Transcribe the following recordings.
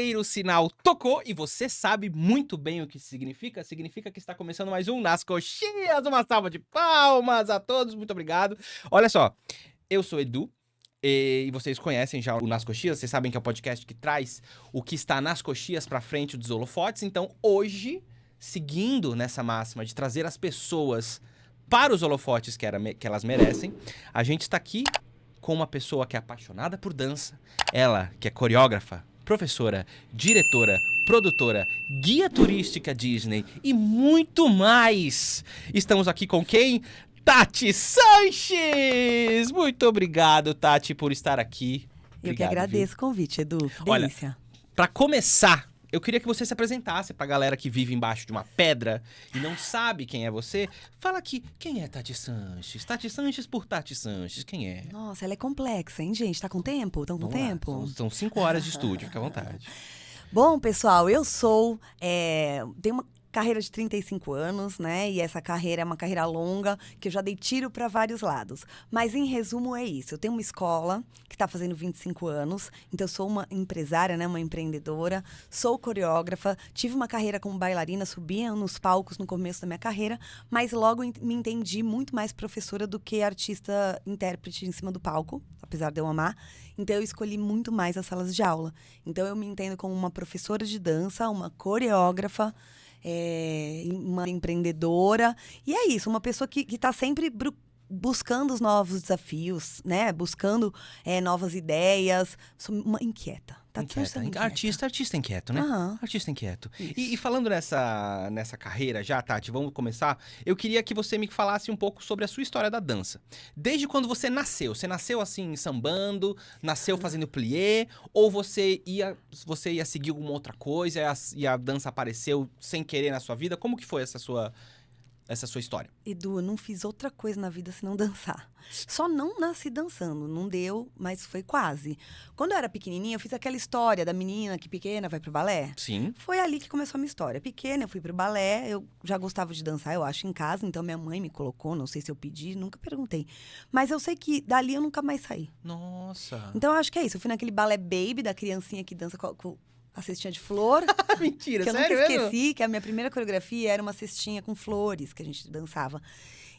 primeiro sinal tocou e você sabe muito bem o que significa. Significa que está começando mais um Nas Coxias. Uma salva de palmas a todos, muito obrigado. Olha só, eu sou Edu. E vocês conhecem já o Nas Coxias, vocês sabem que é o podcast que traz o que está nas coxias pra frente dos holofotes. Então, hoje, seguindo nessa máxima de trazer as pessoas para os holofotes que elas merecem, a gente está aqui com uma pessoa que é apaixonada por dança, ela que é coreógrafa, professora, diretora, produtora, guia turística Disney e muito mais. Estamos aqui com quem? Tati Sanches! Muito obrigado, Tati, por estar aqui. Eu que agradeço o convite, Edu. Que delícia. Pra começar, eu queria que você se apresentasse pra galera que vive embaixo de uma pedra e não sabe quem é você. Fala aqui, quem é Tati Sanches? Tati Sanches por Tati Sanches, quem é? Nossa, ela é complexa, hein, gente? Tá com tempo? Tão com tempo? São 5 horas de estúdio, fica à vontade. Bom, pessoal, eu sou... tenho uma carreira de 35 anos, né? E essa carreira é uma carreira longa, que eu já dei tiro para vários lados. Mas, em resumo, é isso. Eu tenho uma escola que está fazendo 25 anos. Então, eu sou uma empresária, né? Uma empreendedora. Sou coreógrafa. Tive uma carreira como bailarina. Subia nos palcos no começo da minha carreira. Mas, logo, me entendi muito mais professora do que artista intérprete em cima do palco. Apesar de eu amar. Então, eu escolhi muito mais as salas de aula. Então, eu me entendo como uma professora de dança, uma coreógrafa, uma empreendedora. E é isso, uma pessoa que está sempre buscando os novos desafios, né? Buscando novas ideias. Sou uma inquieta. Tá Inquieta. Artista inquieto, né? Uhum. Artista inquieto. E falando nessa carreira já, Tati, vamos começar. Eu queria que você me falasse um pouco sobre a sua história da dança. Desde quando você nasceu? Você nasceu assim, sambando? Nasceu fazendo plié? Ou você ia seguir alguma outra coisa e a dança apareceu sem querer na sua vida? Como que foi essa sua história? Edu, eu não fiz outra coisa na vida senão dançar. Só não nasci dançando, não deu, mas foi quase. Quando eu era pequenininha, eu fiz aquela história da menina que pequena vai pro balé. Sim. Foi ali que começou a minha história. Pequena, eu fui pro balé, eu já gostava de dançar, eu acho, em casa. Então, minha mãe me colocou, não sei se eu pedi, nunca perguntei. Mas eu sei que dali eu nunca mais saí. Nossa. Então, eu acho que é isso. Eu fui naquele balé baby da criancinha que dança com a cestinha de flor. Mentira, que eu sério nunca mesmo? esqueci, que a minha primeira coreografia era uma cestinha com flores que a gente dançava.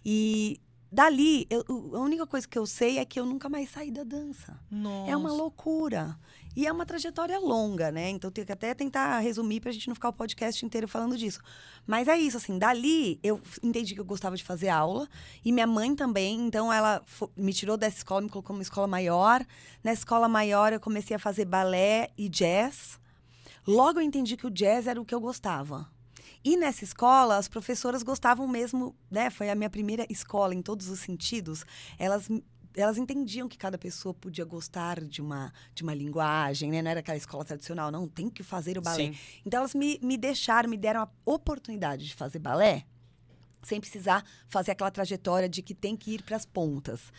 E dali, a única coisa que eu sei é que eu nunca mais saí da dança. Nossa. É uma loucura. E é uma trajetória longa, né? Então, eu tenho que até tentar resumir pra gente não ficar o podcast inteiro falando disso. Mas é isso, assim, dali eu entendi que eu gostava de fazer aula. E minha mãe também, então ela me tirou dessa escola, me colocou numa escola maior. Nessa escola maior eu comecei a fazer balé e jazz. Logo eu entendi que o jazz era o que eu gostava. E nessa escola, as professoras gostavam mesmo, né? Foi a minha primeira escola em todos os sentidos. Elas entendiam que cada pessoa podia gostar de uma linguagem, né? Não era aquela escola tradicional, não, tem que fazer o balé. Sim. Então, elas me deram a oportunidade de fazer balé, sem precisar fazer aquela trajetória de que tem que ir para as pontas.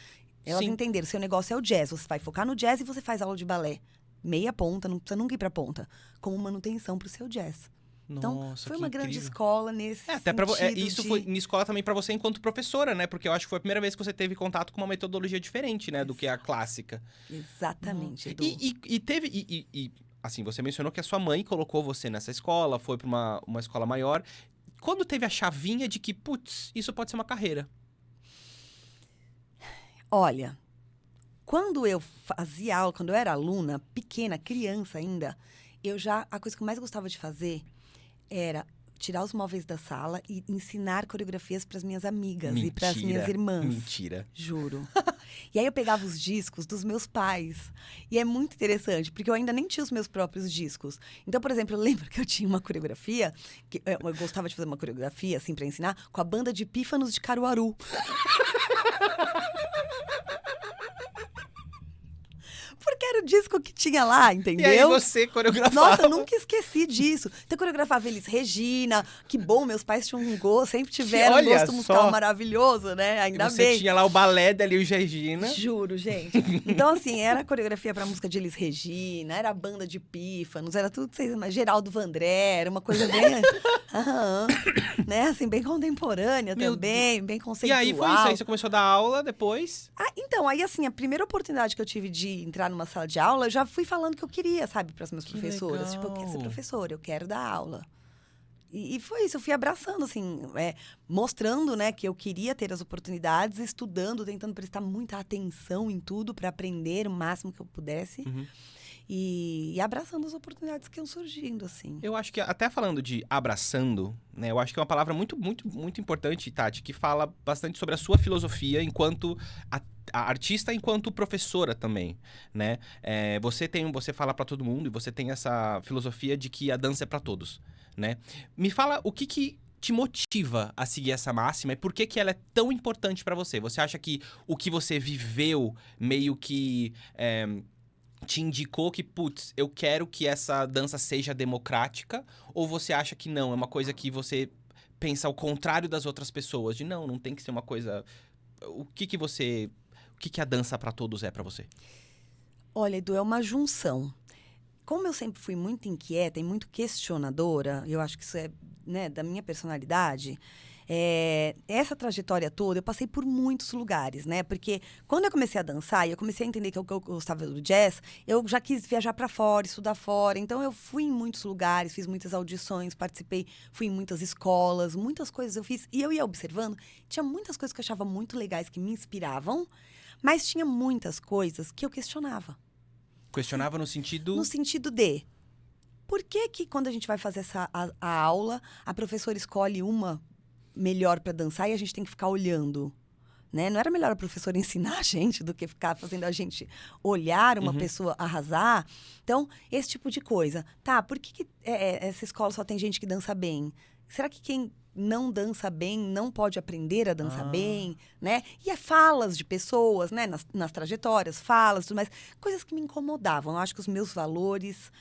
Elas entenderam, seu negócio é o jazz, você vai focar no jazz e você faz aula de balé. Meia ponta, não precisa nunca ir pra ponta, como manutenção pro seu jazz. Então, Nossa, foi que uma grande incrível. escola nesse Até isso foi em escola também pra você enquanto professora, né? Porque eu acho que foi a primeira vez que você teve contato com uma metodologia diferente, né? Do que a clássica. Exatamente, Edu. E assim, você mencionou que a sua mãe colocou você nessa escola, foi pra uma escola maior. Quando teve a chavinha de que, putz, isso pode ser uma carreira? Olha, quando eu fazia aula, quando eu era aluna, pequena, criança ainda, a coisa que eu mais gostava de fazer era tirar os móveis da sala e ensinar coreografias para as minhas amigas e para as minhas irmãs. Mentira. Juro. E aí eu pegava os discos dos meus pais. E é muito interessante, porque eu ainda nem tinha os meus próprios discos. Então, por exemplo, eu lembro que eu tinha uma coreografia, que eu gostava de fazer uma coreografia, assim, para ensinar, com a banda de pífanos de Caruaru. Porque era o disco que tinha lá, entendeu? E aí você coreografava. Nossa, eu nunca esqueci disso. Então, eu coreografava Elis Regina. Que bom, meus pais tinham um gosto, sempre tiveram um gosto musical maravilhoso, né? Ainda bem. Você tinha lá o balé da Elis Regina. Juro, gente. Então, assim, era a coreografia pra música de Elis Regina, era a banda de pífanos, era tudo que vocês imaginam. Geraldo Vandré, era uma coisa bem... né? Assim, bem contemporânea também, bem conceitual. E aí foi isso, aí você começou a dar aula depois? Então, aí assim, a primeira oportunidade que eu tive de entrar numa sala sala de aula, eu já fui falando que eu queria, sabe, para as minhas Que professoras. Tipo, eu quero ser legal. professora, eu quero dar aula. E foi isso, eu fui abraçando, assim, mostrando, né, que eu queria ter as oportunidades, estudando, tentando prestar muita atenção em tudo para aprender o máximo que eu pudesse. Uhum. E abraçando as oportunidades que iam surgindo, assim. Eu acho que até falando de abraçando, né? Eu acho que é uma palavra muito, muito, muito importante, Tati, que fala bastante sobre a sua filosofia enquanto a artista, enquanto professora também, né? Você fala pra todo mundo e você tem essa filosofia de que a dança é pra todos, né? Me fala o que te motiva a seguir essa máxima e por que ela é tão importante pra você? Você acha que o que você viveu meio que te indicou que, putz, eu quero que essa dança seja democrática? Ou você acha que não, é uma coisa que você pensa ao contrário das outras pessoas? De não tem que ser uma coisa... O que a dança pra todos é pra você? Olha, Edu, é uma junção. Como eu sempre fui muito inquieta e muito questionadora, eu acho que isso é, né, da minha personalidade, essa trajetória toda, eu passei por muitos lugares, né? Porque quando eu comecei a dançar e eu comecei a entender que eu gostava do jazz, eu já quis viajar para fora, estudar fora. Então, eu fui em muitos lugares, fiz muitas audições, participei, fui em muitas escolas, muitas coisas eu fiz. E eu ia observando, tinha muitas coisas que eu achava muito legais, que me inspiravam, mas tinha muitas coisas que eu questionava. Questionava no sentido... No sentido de, por que quando a gente vai fazer a aula, a professora escolhe uma melhor para dançar e a gente tem que ficar olhando? Né? Não era melhor a professora ensinar a gente do que ficar fazendo a gente olhar uma pessoa arrasar? Então, esse tipo de coisa. Tá, por que essa escola só tem gente que dança bem? Será que quem não dança bem não pode aprender a dançar bem, né? E falas de pessoas, né? Nas trajetórias, falas, tudo mais. Coisas que me incomodavam. Eu acho que os meus valores,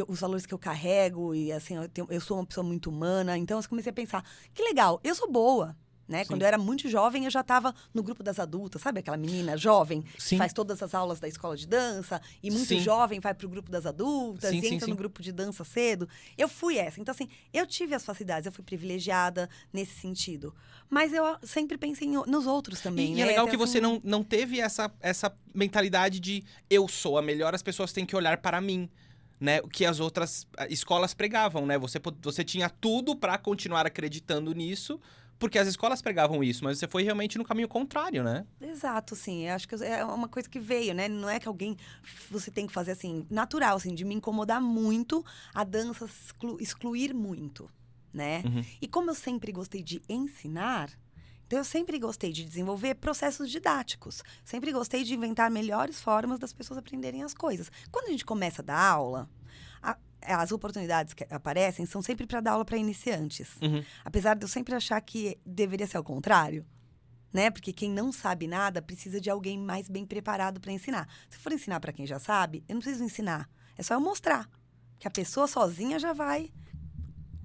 os valores que eu carrego, e assim, eu sou uma pessoa muito humana. Então, eu comecei a pensar, que legal, eu sou boa. Né? Quando eu era muito jovem, eu já estava no grupo das adultas. Sabe aquela menina jovem que faz todas as aulas da escola de dança? E muito jovem vai para o grupo das adultas e entra no grupo de dança cedo. Eu fui essa. Então, assim, eu tive as facilidades. Eu fui privilegiada nesse sentido. Mas eu sempre pensei nos outros também. E é legal que você não teve essa mentalidade de eu sou a melhor, as pessoas têm que olhar para mim. Né, o que as outras escolas pregavam, né? Você tinha tudo para continuar acreditando nisso, porque as escolas pregavam isso, mas você foi realmente no caminho contrário, né? Exato, sim. Eu acho que é uma coisa que veio, né? Não é que você tem que fazer assim, natural, assim, de me incomodar muito, a dança excluir muito, né? E como eu sempre gostei de ensinar, então eu sempre gostei de desenvolver processos didáticos. Sempre gostei de inventar melhores formas das pessoas aprenderem as coisas. Quando a gente começa a dar aula, as oportunidades que aparecem são sempre para dar aula para iniciantes. Apesar de eu sempre achar que deveria ser ao contrário, né? Porque quem não sabe nada precisa de alguém mais bem preparado para ensinar. Se for ensinar para quem já sabe, eu não preciso ensinar. É só eu mostrar. Que a pessoa sozinha já vai...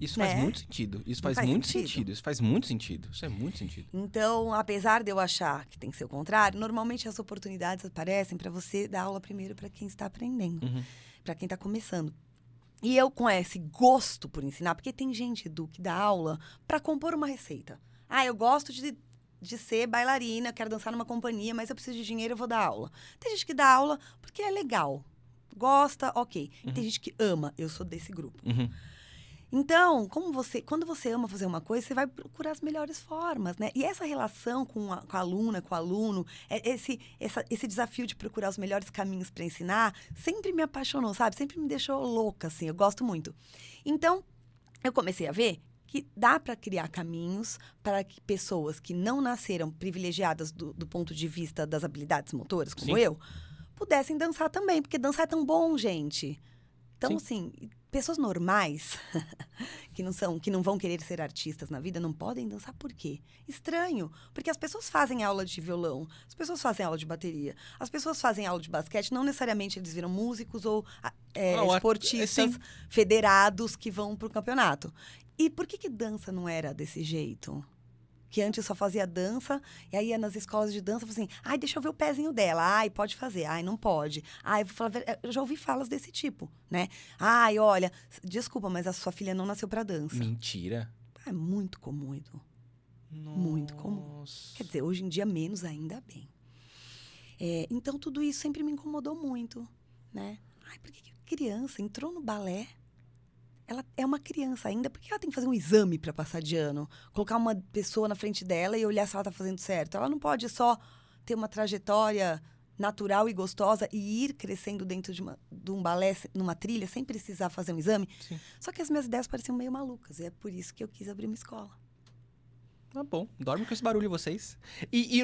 Isso faz muito sentido. Isso faz muito sentido. Isso faz muito sentido. Isso é muito sentido. Então, apesar de eu achar que tem que ser o contrário, normalmente as oportunidades aparecem para você dar aula primeiro para quem está aprendendo, para quem está começando. E eu com esse gosto por ensinar, porque tem gente, Edu, que dá aula para compor uma receita. Ah, eu gosto de ser bailarina, quero dançar numa companhia, mas eu preciso de dinheiro, eu vou dar aula. Tem gente que dá aula porque é legal, gosta, ok. Tem gente que ama, eu sou desse grupo. Então, quando você ama fazer uma coisa, você vai procurar as melhores formas, né? E essa relação com a aluna, com o aluno, esse desafio de procurar os melhores caminhos para ensinar, sempre me apaixonou, sabe? Sempre me deixou louca, assim, eu gosto muito. Então, eu comecei a ver que dá para criar caminhos para que pessoas que não nasceram privilegiadas do ponto de vista das habilidades motoras, como eu, pudessem dançar também, porque dançar é tão bom, gente. Então, assim, pessoas normais, que não vão querer ser artistas na vida, não podem dançar por quê? Estranho, porque as pessoas fazem aula de violão, as pessoas fazem aula de bateria, as pessoas fazem aula de basquete, não necessariamente eles viram músicos ou esportistas federados que vão para o campeonato. E por que dança não era desse jeito? Que antes só fazia dança, e aí ia nas escolas de dança, assim, ai, deixa eu ver o pezinho dela, ai, pode fazer, ai, não pode. Ai, eu vou falar, eu já ouvi falas desse tipo, né? Ai, olha, desculpa, mas a sua filha não nasceu pra dança. Mentira. É muito comum, Edu. Muito comum. Quer dizer, hoje em dia menos, ainda bem. Então, tudo isso sempre me incomodou muito. né? Ai, por que criança entrou no balé? Ela é uma criança ainda, por que ela tem que fazer um exame para passar de ano? Colocar uma pessoa na frente dela e olhar se ela tá fazendo certo. Ela não pode só ter uma trajetória natural e gostosa e ir crescendo dentro de um balé, numa trilha, sem precisar fazer um exame. Sim. Só que as minhas ideias pareciam meio malucas. E é por isso que eu quis abrir uma escola. Tá bom, dorme com esse barulho vocês. E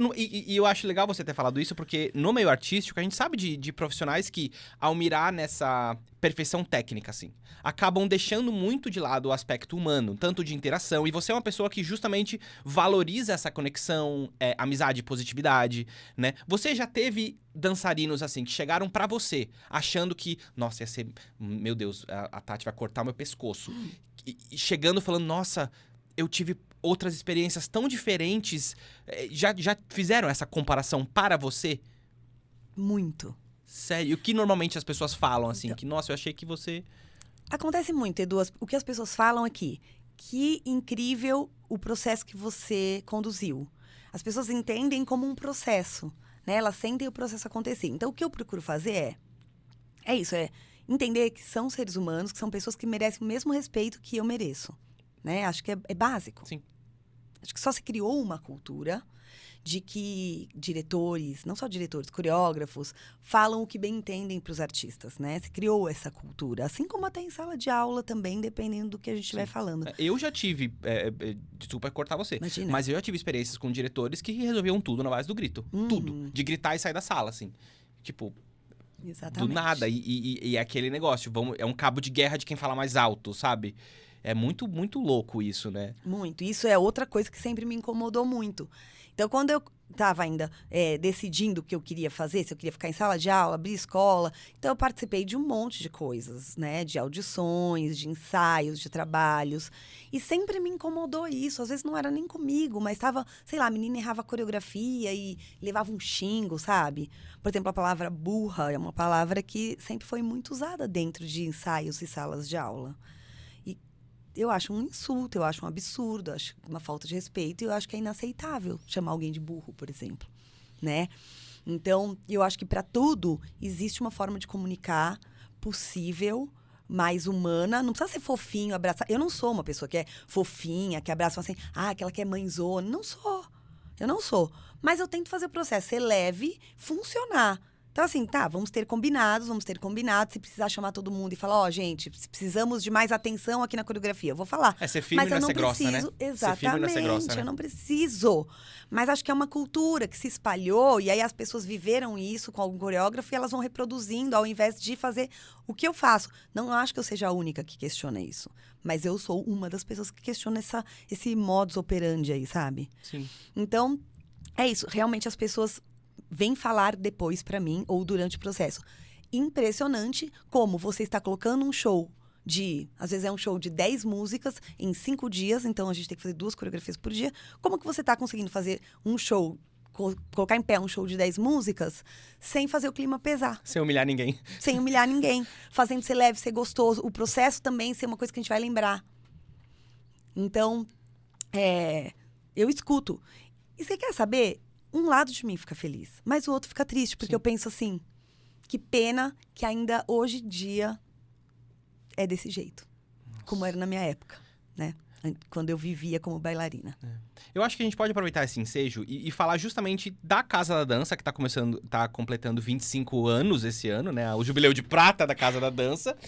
eu acho legal você ter falado isso, porque no meio artístico, a gente sabe de profissionais que, ao mirar nessa perfeição técnica, assim, acabam deixando muito de lado o aspecto humano, tanto de interação. E você é uma pessoa que justamente valoriza essa conexão, amizade e positividade, né? Você já teve dançarinos, assim, que chegaram pra você, achando que, nossa, ia ser, meu Deus, a Tati vai cortar o meu pescoço. E chegando falando, nossa, eu tive outras experiências tão diferentes. Já fizeram essa comparação para você? Muito. Sério? O que normalmente as pessoas falam, assim? Então, Que, nossa, eu achei que você... Acontece muito, Edu. O que as pessoas falam aqui? Que incrível o processo que você conduziu. As pessoas entendem como um processo, né? Elas sentem o processo acontecer. Então, o que eu procuro fazer é isso, entender que são seres humanos, que são pessoas que merecem o mesmo respeito que eu mereço, né? Acho que é básico. Sim. Acho que só se criou uma cultura de que diretores, não só diretores, coreógrafos, falam o que bem entendem para os artistas, né? Se criou essa cultura. Assim como até em sala de aula também, dependendo do que a gente estiver falando. Eu já tive, desculpa cortar você, Imagina. mas eu já tive experiências com diretores que resolviam tudo na base do grito. Tudo. De gritar e sair da sala, assim. Tipo, Exatamente. do nada. E é aquele negócio, é um cabo de guerra de quem fala mais alto, sabe? É muito, muito louco isso, né? Muito. Isso é outra coisa que sempre me incomodou muito. Então, quando eu estava ainda decidindo o que eu queria fazer, se eu queria ficar em sala de aula, abrir escola, então eu participei de um monte de coisas, né? De audições, de ensaios, de trabalhos. E sempre me incomodou isso. Às vezes não era nem comigo, mas estava, sei lá, a menina errava a coreografia e levava um xingo, sabe? Por exemplo, a palavra burra é uma palavra que sempre foi muito usada dentro de ensaios e salas de aula. Eu acho um insulto, eu acho um absurdo, eu acho uma falta de respeito e eu acho que é inaceitável chamar alguém de burro, por exemplo, né? Então, eu acho que para tudo existe uma forma de comunicar possível, mais humana. Não precisa ser fofinho, abraçar. Eu não sou uma pessoa que é fofinha, que abraça assim, aquela que é mãezona. Não sou. Eu não sou. Mas eu tento fazer o processo ser leve, funcionar. Então, assim, vamos ter combinados. Se precisar chamar todo mundo e falar, gente, precisamos de mais atenção aqui na coreografia, eu vou falar. Ser firme e não ser grossa, né? Exatamente, ser grossa, né? Eu não preciso. Mas acho que é uma cultura que se espalhou e aí as pessoas viveram isso com algum coreógrafo e elas vão reproduzindo ao invés de fazer o que eu faço. Não acho que eu seja a única que questiona isso, mas eu sou uma das pessoas que questiona esse modus operandi aí, sabe? Sim. Então, é isso. Realmente as pessoas vem falar depois pra mim ou durante o processo. Impressionante como você está colocando um show às vezes é um show de 10 músicas em 5 dias, então a gente tem que fazer 2 coreografias por dia. Como que você está conseguindo fazer um show, colocar em pé um show de 10 músicas, sem fazer o clima pesar? Sem humilhar ninguém. Sem humilhar ninguém. Fazendo ser leve, ser gostoso. O processo também ser uma coisa que a gente vai lembrar. Então, eu escuto. E você quer saber? Um lado de mim fica feliz, mas o outro fica triste, porque Sim. Eu penso assim, que pena que ainda hoje em dia é desse jeito, como era na minha época, né? Quando eu vivia como bailarina. Eu acho que a gente pode aproveitar esse ensejo e falar justamente da Casa da Dança, que tá completando 25 anos esse ano, né? O jubileu de prata da Casa da Dança.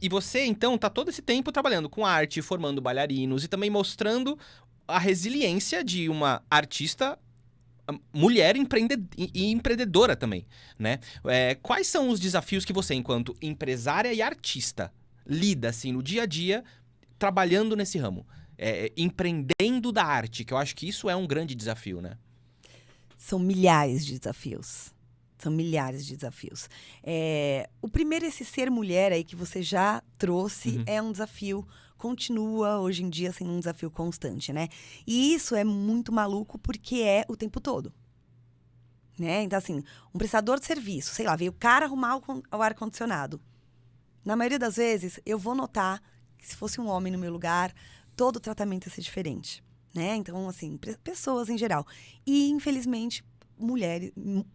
E você, então, tá todo esse tempo trabalhando com arte, formando bailarinos e também mostrando a resiliência de uma artista mulher e empreendedora também, né? Quais são os desafios que você, enquanto empresária e artista, lida, assim, no dia a dia, trabalhando nesse ramo? Empreendendo da arte, que eu acho que isso é um grande desafio, né? São milhares de desafios. O primeiro, esse ser mulher aí que você já trouxe, é um desafio, continua hoje em dia sendo um desafio constante, né? E isso é muito maluco porque é o tempo todo, né? Então, assim, um prestador de serviço, sei lá, veio o cara arrumar o ar-condicionado. Na maioria das vezes, eu vou notar que se fosse um homem no meu lugar, todo o tratamento ia ser diferente, né? Então, assim, pessoas em geral. E, infelizmente,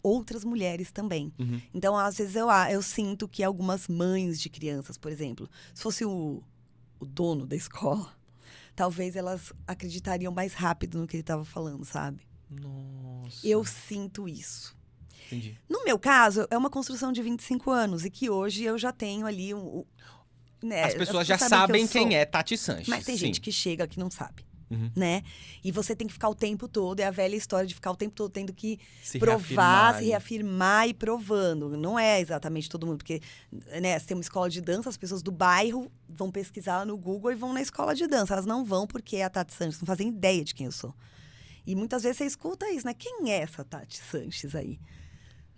outras mulheres também. Uhum. Então, às vezes, eu sinto que algumas mães de crianças, por exemplo, se fosse o dono da escola, talvez elas acreditariam mais rápido no que ele estava falando, sabe? Nossa. Eu sinto isso. Entendi. No meu caso, é uma construção de 25 anos e que hoje eu já tenho ali né, As pessoas já sabem sabem quem eu quem sou, é Tati Sanches. Mas tem sim. gente que chega que não sabe, Uhum. né? E você tem que ficar o tempo todo, é a velha história de ficar o tempo todo tendo que Se provar, reafirmar se e- reafirmar e provando. Não é exatamente todo mundo, porque né, se tem uma escola de dança, as pessoas do bairro vão pesquisar no Google e vão na escola de dança. Elas não vão porque é a Tati Sanches, não fazem ideia de quem eu sou. E muitas vezes você escuta isso, né? Quem é essa Tati Sanches aí?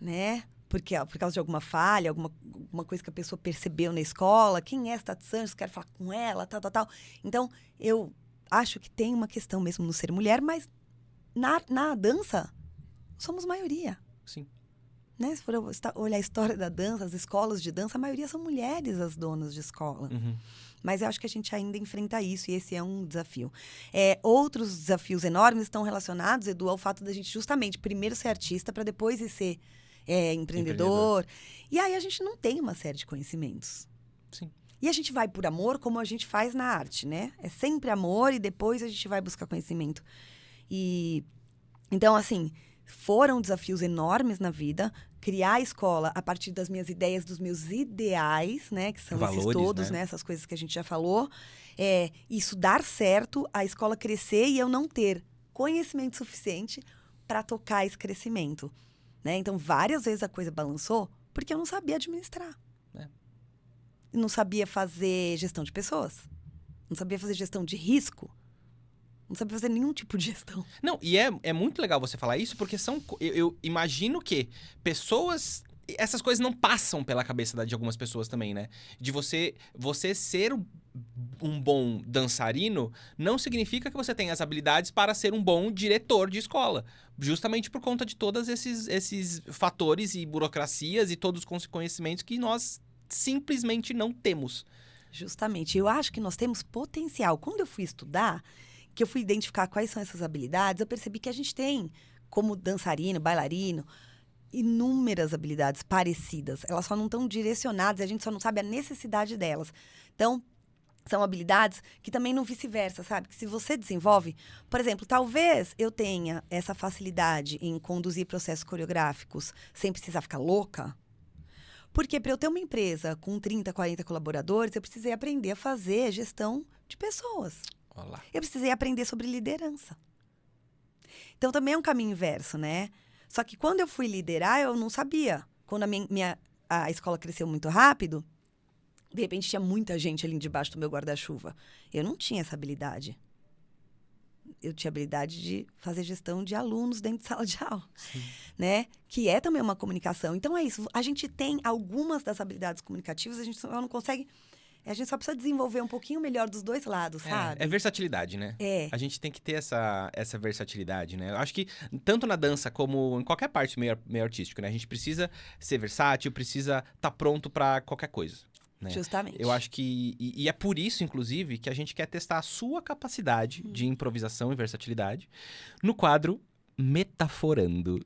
Né? Porque, por causa de alguma falha, alguma coisa que a pessoa percebeu na escola. Quem é essa Tati Sanches? Quero falar com ela, tal, tal, tal. Então, eu acho que tem uma questão mesmo no ser mulher, mas na dança, somos maioria. Sim. Né? Se for olhar a história da dança, as escolas de dança, a maioria são mulheres as donas de escola. Uhum. Mas eu acho que a gente ainda enfrenta isso e esse é um desafio. Outros desafios enormes estão relacionados, Edu, ao fato da gente justamente primeiro ser artista para depois ir ser empreendedor. E aí a gente não tem uma série de conhecimentos. Sim. E a gente vai por amor, como a gente faz na arte, né? É sempre amor e depois a gente vai buscar conhecimento. E então, assim, foram desafios enormes na vida. Criar a escola a partir das minhas ideias, dos meus ideais, né? Que são Valores, esses todos, né? Essas coisas que a gente já falou. Isso dar certo, a escola crescer e eu não ter conhecimento suficiente para tocar esse crescimento. Né? Então, várias vezes a coisa balançou porque eu não sabia administrar. Não sabia fazer gestão de pessoas. Não sabia fazer gestão de risco. Não sabia fazer nenhum tipo de gestão. Não, e é muito legal você falar isso, porque eu imagino que pessoas... Essas coisas não passam pela cabeça de algumas pessoas também, né? De você ser um bom dançarino não significa que você tenha as habilidades para ser um bom diretor de escola. Justamente por conta de todos esses fatores e burocracias e todos os conhecimentos que nós simplesmente não temos. Justamente. Eu acho que nós temos potencial. Quando eu fui estudar, que eu fui identificar quais são essas habilidades, eu percebi que a gente tem, como dançarino, bailarino, inúmeras habilidades parecidas. Elas só não estão direcionadas, a gente só não sabe a necessidade delas. Então, são habilidades que também não vice-versa, sabe? Que se você desenvolve... Por exemplo, talvez eu tenha essa facilidade em conduzir processos coreográficos sem precisar ficar louca. Porque para eu ter uma empresa com 30, 40 colaboradores, eu precisei aprender a fazer gestão de pessoas. Olá. Eu precisei aprender sobre liderança. Então, também é um caminho inverso, né? Só que quando eu fui liderar, eu não sabia. Quando a escola cresceu muito rápido, de repente tinha muita gente ali debaixo do meu guarda-chuva. Eu não tinha essa habilidade. Eu tinha habilidade de fazer gestão de alunos dentro de sala de aula, né? Que é também uma comunicação. Então, é isso. A gente tem algumas das habilidades comunicativas, a gente só não consegue... A gente só precisa desenvolver um pouquinho melhor dos dois lados, sabe? É versatilidade, né? A gente tem que ter essa versatilidade, né? Eu acho que tanto na dança como em qualquer parte meio artístico, né? A gente precisa ser versátil, precisa estar pronto para qualquer coisa. Né? Justamente. Eu acho que... E é por isso, inclusive, que a gente quer testar a sua capacidade de improvisação e versatilidade no quadro Metaforando.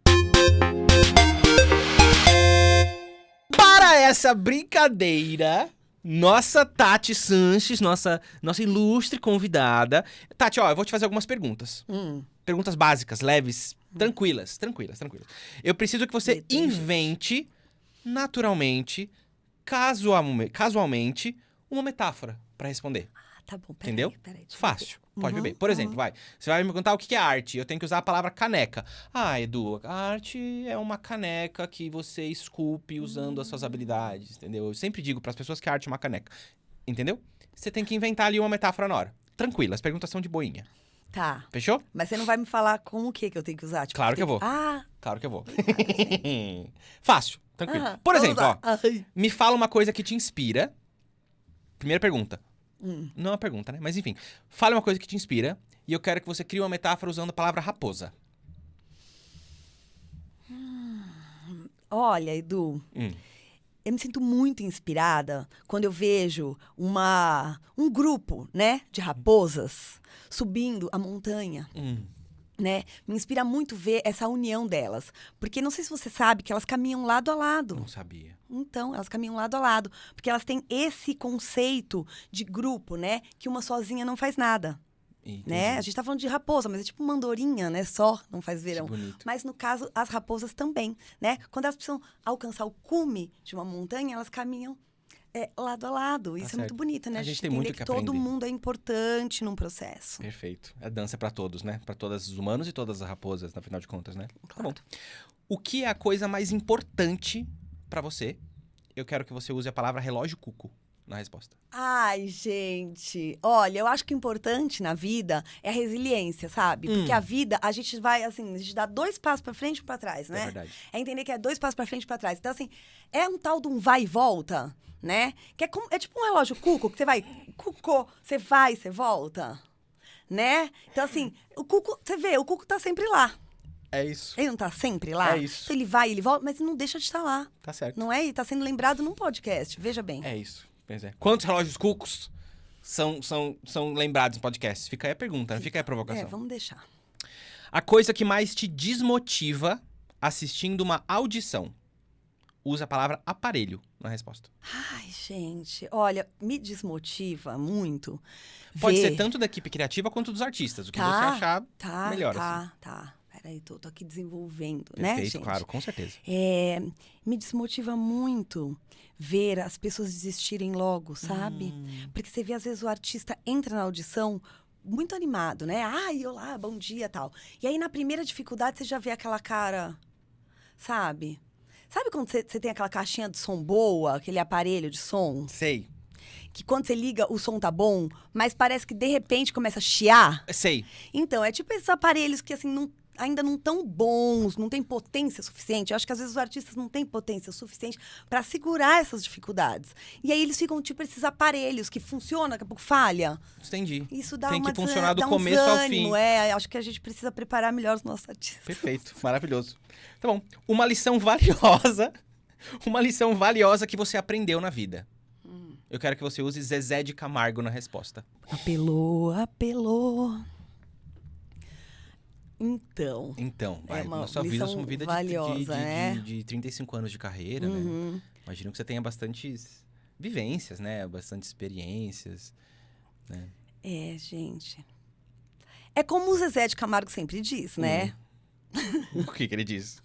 Para essa brincadeira... Nossa Tati Sanches, nossa ilustre convidada. Tati, ó, eu vou te fazer algumas perguntas. Perguntas básicas, leves, tranquilas. Eu preciso que você invente, naturalmente, casualmente, uma metáfora pra responder. Tá bom, Entendeu? Peraí, Fácil, pode beber. Por exemplo, você vai me perguntar o que é arte. Eu tenho que usar a palavra caneca. Ah, Edu, a arte é uma caneca que você esculpe usando as suas habilidades, entendeu? Eu sempre digo pras pessoas que a arte é uma caneca. Entendeu? Você tem que inventar ali uma metáfora na hora. Tranquilo, as perguntas são de boinha. Tá. Fechou? Mas você não vai me falar com o que eu tenho que usar? Tipo, Claro que eu vou. Ah! Claro que eu vou. Fácil, tranquilo. Aham, Por vamos exemplo, lá. ó, me fala uma coisa que te inspira. Primeira pergunta. Não é uma pergunta, né? Mas enfim. Fala uma coisa que te inspira e eu quero que você crie uma metáfora usando a palavra raposa. Olha, Edu, eu me sinto muito inspirada quando eu vejo um grupo, né, de raposas subindo a montanha. né? Me inspira muito ver essa união delas. Porque não sei se você sabe que elas caminham lado a lado. Não sabia. Então, elas caminham lado a lado. Porque elas têm esse conceito de grupo, né? Que uma sozinha não faz nada. Entendi. Né? A gente tá falando de raposa, mas é tipo uma andorinha, né? Só não faz verão. Que bonito. Mas no caso, as raposas também, né? Quando elas precisam alcançar o cume de uma montanha, elas caminham lado a lado. Isso é muito certo. bonito, né? A gente tem entender muito que todo aprender. mundo é importante num processo. Perfeito. A dança é pra todos, né? Pra todos os humanos e todas as raposas, no final de contas, né? Tá bom. Claro. O que é a coisa mais importante pra você? Eu quero que você use a palavra relógio cuco na resposta. Ai, gente. Olha, eu acho que o importante na vida é a resiliência, sabe? Porque a vida, a gente vai, assim, a gente dá 2 passos pra frente e pra trás, É né? verdade. É entender que é 2 passos pra frente e pra trás. Então, assim, é um tal de um vai e volta, né? Que é tipo um relógio cuco, que você vai, cuco, você vai, você volta, né? Então, assim, o cuco, você vê, o cuco tá sempre lá. É isso. Ele não tá sempre lá? É isso. Então, ele vai, ele volta, mas não deixa de estar lá. Tá certo. Não é? E tá sendo lembrado num podcast, veja bem. É isso. Pois é. Quantos relógios cucos são lembrados em podcasts? Fica aí a pergunta, fica aí a provocação. Vamos deixar. A coisa que mais te desmotiva assistindo uma audição. Usa a palavra aparelho na resposta. Ai, gente, olha, me desmotiva muito. Pode ver... ser tanto da equipe criativa quanto dos artistas. O que Tá, você achar Tá, melhor. tá. Peraí, tô aqui desenvolvendo, Perfeito, né, gente? claro, com certeza. Me desmotiva muito ver as pessoas desistirem logo, sabe? Porque você vê, às vezes, o artista entra na audição muito animado, né? Ai, olá, bom dia, tal. E aí, na primeira dificuldade, você já vê aquela cara, sabe? Sabe quando você tem aquela caixinha de som boa, aquele aparelho de som? Sei. Que quando você liga, o som tá bom, mas parece que, de repente, começa a chiar? Sei. Então, é tipo esses aparelhos que, assim, ainda não tão bons, não tem potência suficiente. Eu acho que às vezes os artistas não têm potência suficiente para segurar essas dificuldades. E aí eles ficam tipo esses aparelhos que funcionam, daqui a pouco falha. Entendi. Isso dá Tem uma que funcionar do dá um começo ao desânimo, fim. acho que a gente precisa preparar melhor os nossos artistas. Perfeito, maravilhoso. Tá bom. Uma lição valiosa. Uma lição valiosa que você aprendeu na vida. Eu quero que você use Zezé de Camargo na resposta. Apelou. Então, vai, uma na sua vida, lição uma vida valiosa, né? de 35 anos de carreira, né? Imagino que você tenha bastantes vivências, né? Bastante experiências, né? Gente. É como o Zezé de Camargo sempre diz, né? O que ele diz?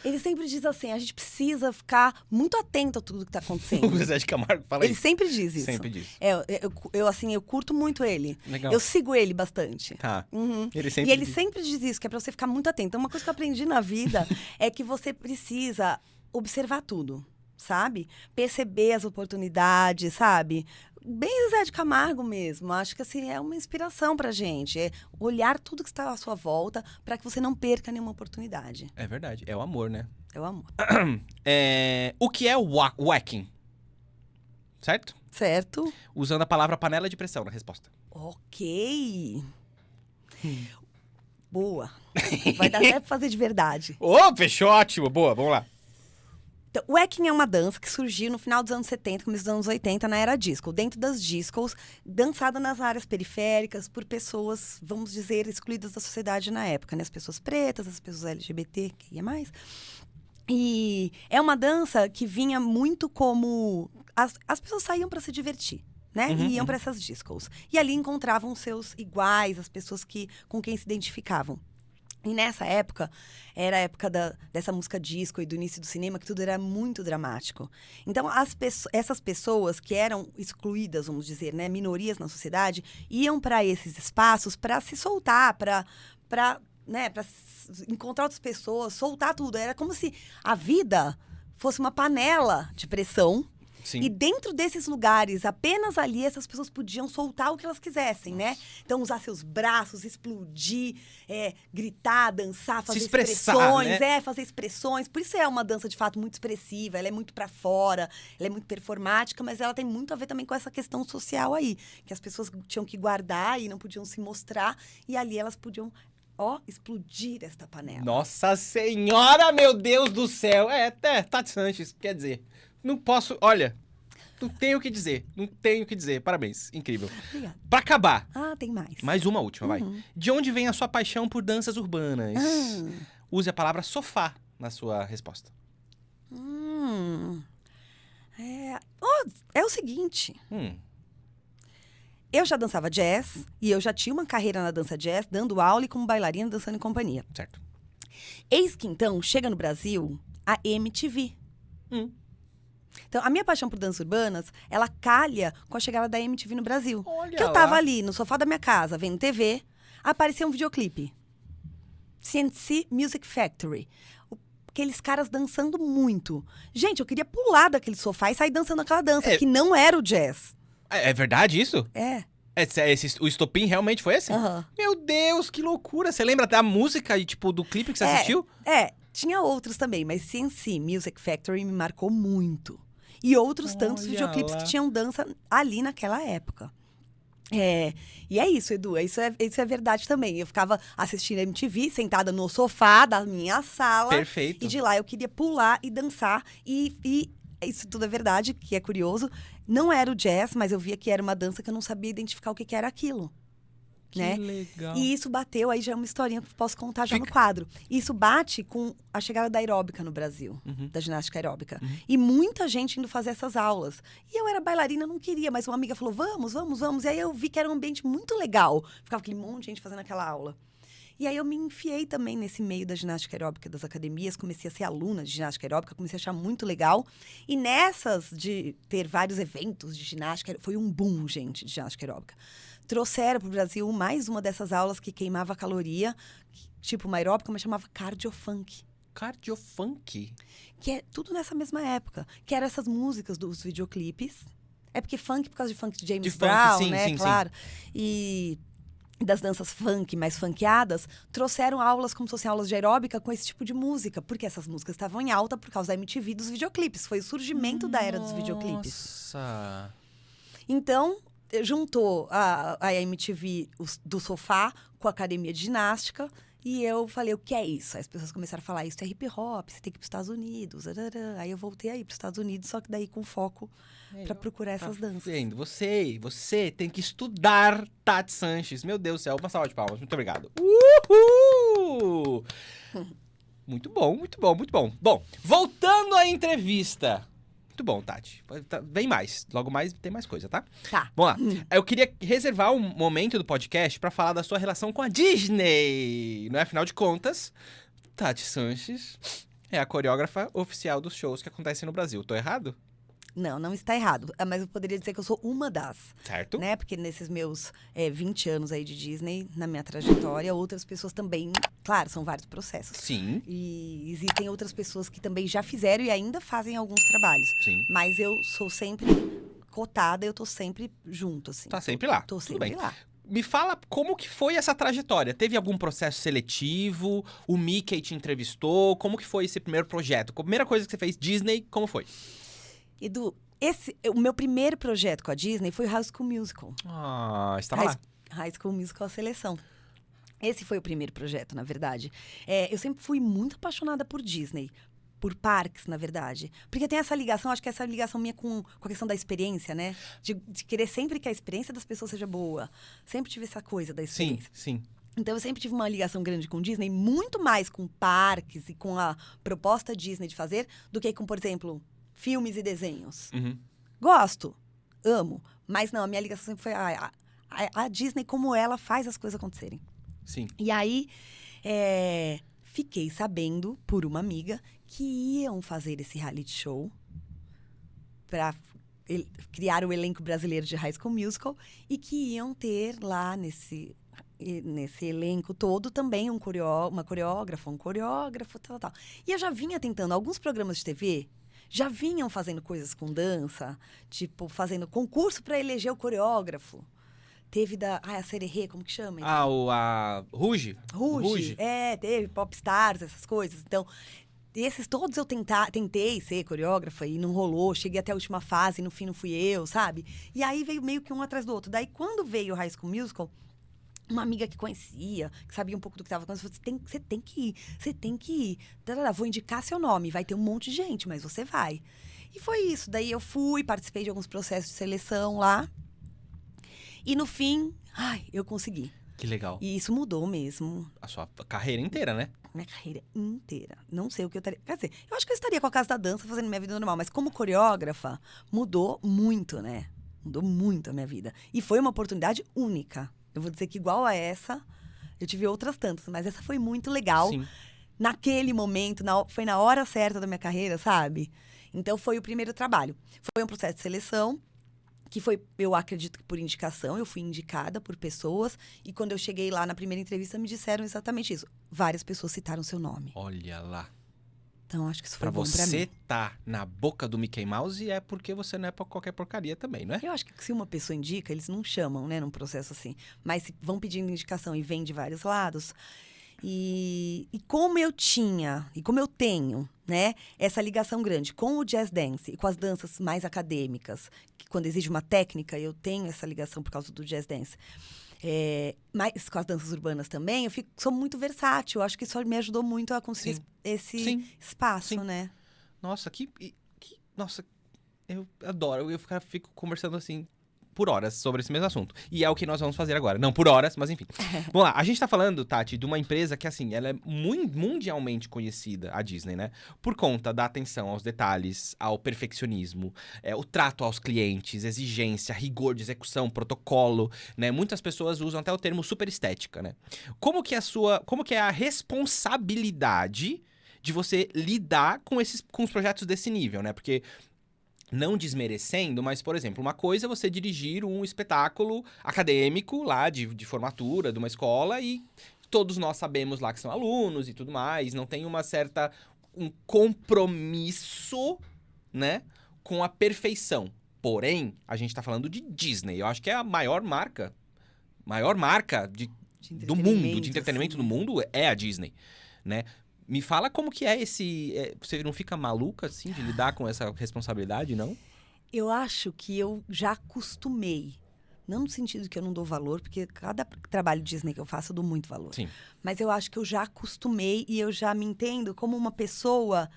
Ele sempre diz assim, a gente precisa ficar muito atento a tudo que tá acontecendo. O Zezé de Camargo fala Ele isso. sempre diz isso. Sempre diz. Eu curto muito ele. Legal. Eu sigo ele bastante. Tá. Uhum. Ele sempre E ele diz. sempre diz isso, que é pra você ficar muito atento. Então, uma coisa que eu aprendi na vida é que você precisa observar tudo, sabe? Perceber as oportunidades, sabe? Bem Zé de Camargo mesmo. Acho que assim, é uma inspiração pra gente. É olhar tudo que está à sua volta para que você não perca nenhuma oportunidade. É verdade. É o amor, né? É o amor. O que é o whacking? Certo? Certo? Usando a palavra panela de pressão na resposta. Ok. Boa. Vai dar até pra fazer de verdade. Ô, fechou, ótimo. Boa, vamos lá. Então, o whacking é uma dança que surgiu no final dos anos 70, começo dos anos 80, na era disco. Dentro das discos, dançada nas áreas periféricas por pessoas, vamos dizer, excluídas da sociedade na época, né? As pessoas pretas, as pessoas LGBT, que ia mais. E é uma dança que vinha muito como... As pessoas saíam para se divertir, né? E iam para essas discos. E ali encontravam seus iguais, as pessoas com quem se identificavam. E nessa época, era a época dessa música disco e do início do cinema, que tudo era muito dramático. Então, essas pessoas que eram excluídas, vamos dizer, né, minorias na sociedade, iam para esses espaços para se soltar, para encontrar outras pessoas, soltar tudo. Era como se a vida fosse uma panela de pressão. Sim. E dentro desses lugares, apenas ali, essas pessoas podiam soltar o que elas quisessem, né? Então, usar seus braços, explodir, gritar, dançar, fazer expressar, expressões. né? Fazer expressões. Por isso é uma dança, de fato, muito expressiva. Ela é muito pra fora, ela é muito performática, mas ela tem muito a ver também com essa questão social aí. Que as pessoas tinham que guardar e não podiam se mostrar. E ali elas podiam, explodir esta panela. Nossa Senhora, meu Deus do céu. Tati Sanches, quer dizer, não posso... Olha, Não tenho o que dizer. Não tenho o que dizer. Parabéns. Incrível. Obrigada. Pra acabar, Ah, tem mais. mais uma última, vai. Uhum. De onde vem a sua paixão por danças urbanas? Ah. Use a palavra sofá na sua resposta. É o seguinte, Hum, eu já dançava jazz e eu já tinha uma carreira na dança jazz, dando aula e como bailarina, dançando em companhia. certo. Eis que então chega no Brasil a MTV. Hum. Então, a minha paixão por danças urbanas, ela calha com a chegada da MTV no Brasil. Olha Que eu tava lá. ali no sofá da minha casa, vendo TV, apareceu um videoclipe. CNC Music Factory. Aqueles caras dançando muito. Gente, eu queria pular daquele sofá e sair dançando aquela dança, É. que não era o jazz. É verdade isso? É. O estopim realmente foi esse? Aham. Meu Deus, que loucura. Você lembra da música e, tipo, do clipe que você assistiu? Tinha outros também, mas CNC Music Factory me marcou muito. E outros tantos Olha videoclipes lá. que tinham dança ali naquela época. E é isso, Edu, isso é verdade também. Eu ficava assistindo a MTV, sentada no sofá da minha sala. Perfeito. E de lá eu queria pular e dançar. E isso tudo é verdade, que é curioso. Não era o jazz, mas eu via que era uma dança que eu não sabia identificar o que era aquilo. Que Né? legal. E isso bateu, aí já é uma historinha que eu posso contar já no Fica. quadro. Isso bate com a chegada da aeróbica no Brasil, Uhum. da ginástica aeróbica. Uhum. E muita gente indo fazer essas aulas. E eu era bailarina, não queria, mas uma amiga falou, vamos, vamos, vamos. E aí eu vi que era um ambiente muito legal. Ficava aquele monte de gente fazendo aquela aula. E aí eu me enfiei também nesse meio da ginástica aeróbica das academias, comecei a ser aluna de ginástica aeróbica, comecei a achar muito legal. E nessas de ter vários eventos de ginástica, foi um boom, gente, de ginástica aeróbica. Trouxeram para o Brasil mais uma dessas aulas que queimava caloria, tipo uma aeróbica, mas chamava cardiofunk. Cardiofunk. Que é tudo nessa mesma época. Que eram essas músicas dos videoclipes. É porque funk, por causa de funk de James De funk, Brown, sim, né? sim, sim. Claro. E das danças funk, mais funkeadas, trouxeram aulas como se fossem aulas de aeróbica com esse tipo de música. Porque essas músicas estavam em alta por causa da MTV e dos videoclipes. Foi o surgimento da era dos videoclipes. Nossa. Então, juntou a MTV do sofá com a academia de ginástica. E eu falei, o que é isso? Aí as pessoas começaram a falar, isso é hip hop, você tem que ir para os Estados Unidos. Aí eu voltei a ir para os Estados Unidos, só que daí com foco para procurar essas danças. Vendo? Você tem que estudar Tati Sanches. Meu Deus do céu, uma salva de palmas. Muito obrigado. Uhul! Muito bom, muito bom, muito bom. Bom, voltando à entrevista. Muito bom, Tati. Vem mais. Logo mais tem mais coisa, tá? Tá. Vamos lá. Eu queria reservar um momento do podcast pra falar da sua relação com a Disney. Não é? Afinal de contas, Tati Sanches é a coreógrafa oficial dos shows que acontecem no Brasil. Tô errado? Não está errado. Mas eu poderia dizer que eu sou uma das. Certo. Né? Porque nesses meus 20 anos aí de Disney, na minha trajetória, outras pessoas também... Claro, são vários processos. Sim, E existem outras pessoas que também já fizeram e ainda fazem alguns trabalhos. sim. Mas eu sou sempre cotada, eu tô sempre junto, assim. Tá sempre lá. Tô Tudo sempre bem. lá. Me fala como que foi essa trajetória. Teve algum processo seletivo? O Mickey te entrevistou? Como que foi esse primeiro projeto? A primeira coisa que você fez, Disney, como foi? Edu, o meu primeiro projeto com a Disney foi o High School Musical. Ah, estava lá. High School Musical, a seleção. Esse foi o primeiro projeto, na verdade. Eu sempre fui muito apaixonada por Disney. Por parques, na verdade. Porque tem essa ligação, acho que essa ligação minha com a questão da experiência, né? De querer sempre que a experiência das pessoas seja boa. Sempre tive essa coisa da Sim, experiência. sim. Então, eu sempre tive uma ligação grande com Disney, muito mais com parques e com a proposta Disney de fazer, do que com, por exemplo, filmes e desenhos. Uhum. Gosto, amo, mas não, a minha ligação sempre foi a Disney, como ela faz as coisas acontecerem. Sim. E aí, fiquei sabendo, por uma amiga, que iam fazer esse reality show para criar o elenco brasileiro de High School Musical e que iam ter lá nesse elenco todo também uma coreógrafa, um coreógrafo, tal. E eu já vinha tentando, alguns programas de TV já vinham fazendo coisas com dança, tipo, fazendo concurso para eleger o coreógrafo. Teve a Sererê, como que chama? A Ruge? Ruge. Teve Popstars, essas coisas. Então, esses todos eu tentei ser coreógrafa e não rolou. Cheguei até a última fase e no fim não fui eu, sabe? E aí veio meio que um atrás do outro. Daí, quando veio o High School Musical, uma amiga que conhecia, que sabia um pouco do que estava acontecendo, falou, você tem que ir. Vou indicar seu nome, vai ter um monte de gente, mas você vai. E foi isso. Daí eu fui, participei de alguns processos de seleção lá. E no fim, eu consegui. Que legal. E isso mudou mesmo. A sua carreira inteira, né? Minha carreira inteira. Não sei o que eu estaria... Quer dizer, eu acho que eu estaria com a Casa da Dança fazendo minha vida normal. Mas como coreógrafa, mudou muito, né? Mudou muito a minha vida. E foi uma oportunidade única. Eu vou dizer que igual a essa, eu tive outras tantas. Mas essa foi muito legal. Sim. Naquele momento, foi na hora certa da minha carreira, sabe? Então, foi o primeiro trabalho. Foi um processo de seleção, que foi, eu acredito que por indicação, eu fui indicada por pessoas. E quando eu cheguei lá na primeira entrevista, me disseram exatamente isso. Várias pessoas citaram seu nome. Olha lá. Então, acho que isso foi Pra bom pra você mim. tá na boca do Mickey Mouse é porque você não é pra qualquer porcaria também, não é? Eu acho que se uma pessoa indica, eles não chamam, né, num processo assim. Mas se vão pedindo indicação e vem de vários lados. E como eu tinha, e como eu tenho, né, essa ligação grande com o jazz dance e com as danças mais acadêmicas, que quando exige uma técnica, eu tenho essa ligação por causa do jazz dance. Mas com as danças urbanas também, sou muito versátil. Eu acho que isso me ajudou muito a conseguir Sim. esse Sim. espaço, Sim. né? Nossa, nossa, eu adoro. Fico conversando assim por horas sobre esse mesmo assunto. E é o que nós vamos fazer agora. Não por horas, mas enfim. Vamos lá. A gente tá falando, Tati, de uma empresa que, assim, ela é mundialmente conhecida, a Disney, né? Por conta da atenção aos detalhes, ao perfeccionismo, o trato aos clientes, exigência, rigor de execução, protocolo, né? Muitas pessoas usam até o termo super estética, né? Como que é a responsabilidade de você lidar com os projetos desse nível, né? Porque, não desmerecendo, mas, por exemplo, uma coisa é você dirigir um espetáculo acadêmico lá de formatura de uma escola e todos nós sabemos lá que são alunos e tudo mais, não tem um compromisso, né, com a perfeição. Porém, a gente tá falando de Disney, eu acho que é a maior marca do mundo, de entretenimento assim, do mundo é a Disney, né? Me fala como que é você não fica maluca, assim, de lidar com essa responsabilidade, não? Eu acho que eu já acostumei. Não no sentido que eu não dou valor, porque cada trabalho Disney que eu faço, eu dou muito valor. Sim. Mas eu acho que eu já acostumei e eu já me entendo como uma pessoa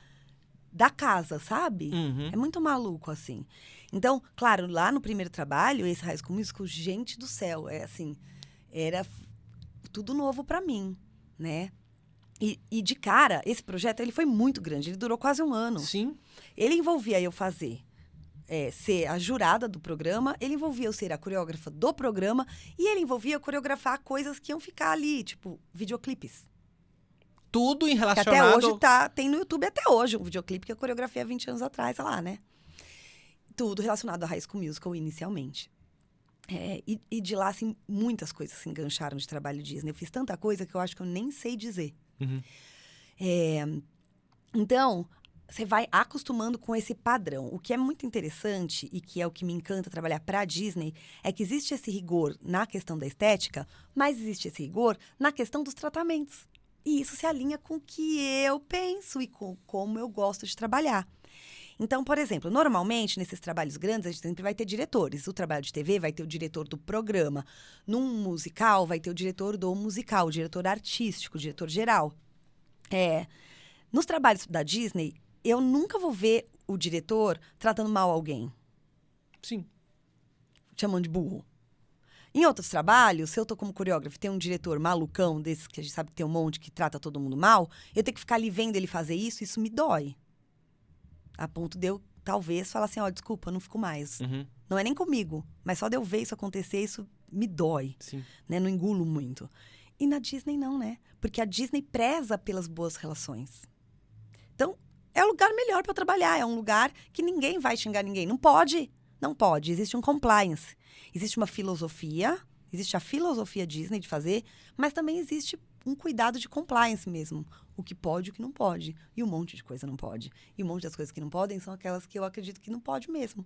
da casa, sabe? Uhum. É muito maluco, assim. Então, claro, lá no primeiro trabalho, esse High School Musical, gente do céu, era tudo novo pra mim, né? E de cara, esse projeto, ele foi muito grande, ele durou quase um ano. Sim. Ele envolvia eu ser a jurada do programa, ele envolvia eu ser a coreógrafa do programa, e ele envolvia eu coreografar coisas que iam ficar ali, tipo, videoclipes. Tudo em Que relacionado... até hoje tem no YouTube até hoje um videoclipe que eu coreografei há 20 anos atrás, sei lá, né? Tudo relacionado a High School Musical inicialmente. E de lá, assim, muitas coisas se engancharam de trabalho Disney. Eu fiz tanta coisa que eu acho que eu nem sei dizer. Uhum. Então, você vai acostumando com esse padrão. O que é muito interessante e que é o que me encanta trabalhar para a Disney é que existe esse rigor na questão da estética, mas existe esse rigor na questão dos tratamentos. E isso se alinha com o que eu penso e com como eu gosto de trabalhar. Então, por exemplo, normalmente, nesses trabalhos grandes, a gente sempre vai ter diretores. O trabalho de TV vai ter o diretor do programa. Num musical, vai ter o diretor do musical, o diretor artístico, o diretor geral. Nos trabalhos da Disney, eu nunca vou ver o diretor tratando mal alguém. Sim. Chamando de burro. Em outros trabalhos, se eu tô como coreógrafo e tem um diretor malucão, desses que a gente sabe que tem um monte que trata todo mundo mal, eu tenho que ficar ali vendo ele fazer isso me dói. A ponto de eu, talvez, falar assim, desculpa, não fico mais. Uhum. Não é nem comigo, mas só de eu ver isso acontecer, isso me dói. Sim. Né? Não engulo muito. E na Disney não, né? Porque a Disney preza pelas boas relações. Então, é o lugar melhor para trabalhar. É um lugar que ninguém vai xingar ninguém. Não pode. Não pode. Existe um compliance. Existe uma filosofia. Existe a filosofia Disney de fazer. Mas também existe um cuidado de compliance mesmo. O que pode e o que não pode. E um monte de coisa não pode. E um monte das coisas que não podem são aquelas que eu acredito que não pode mesmo.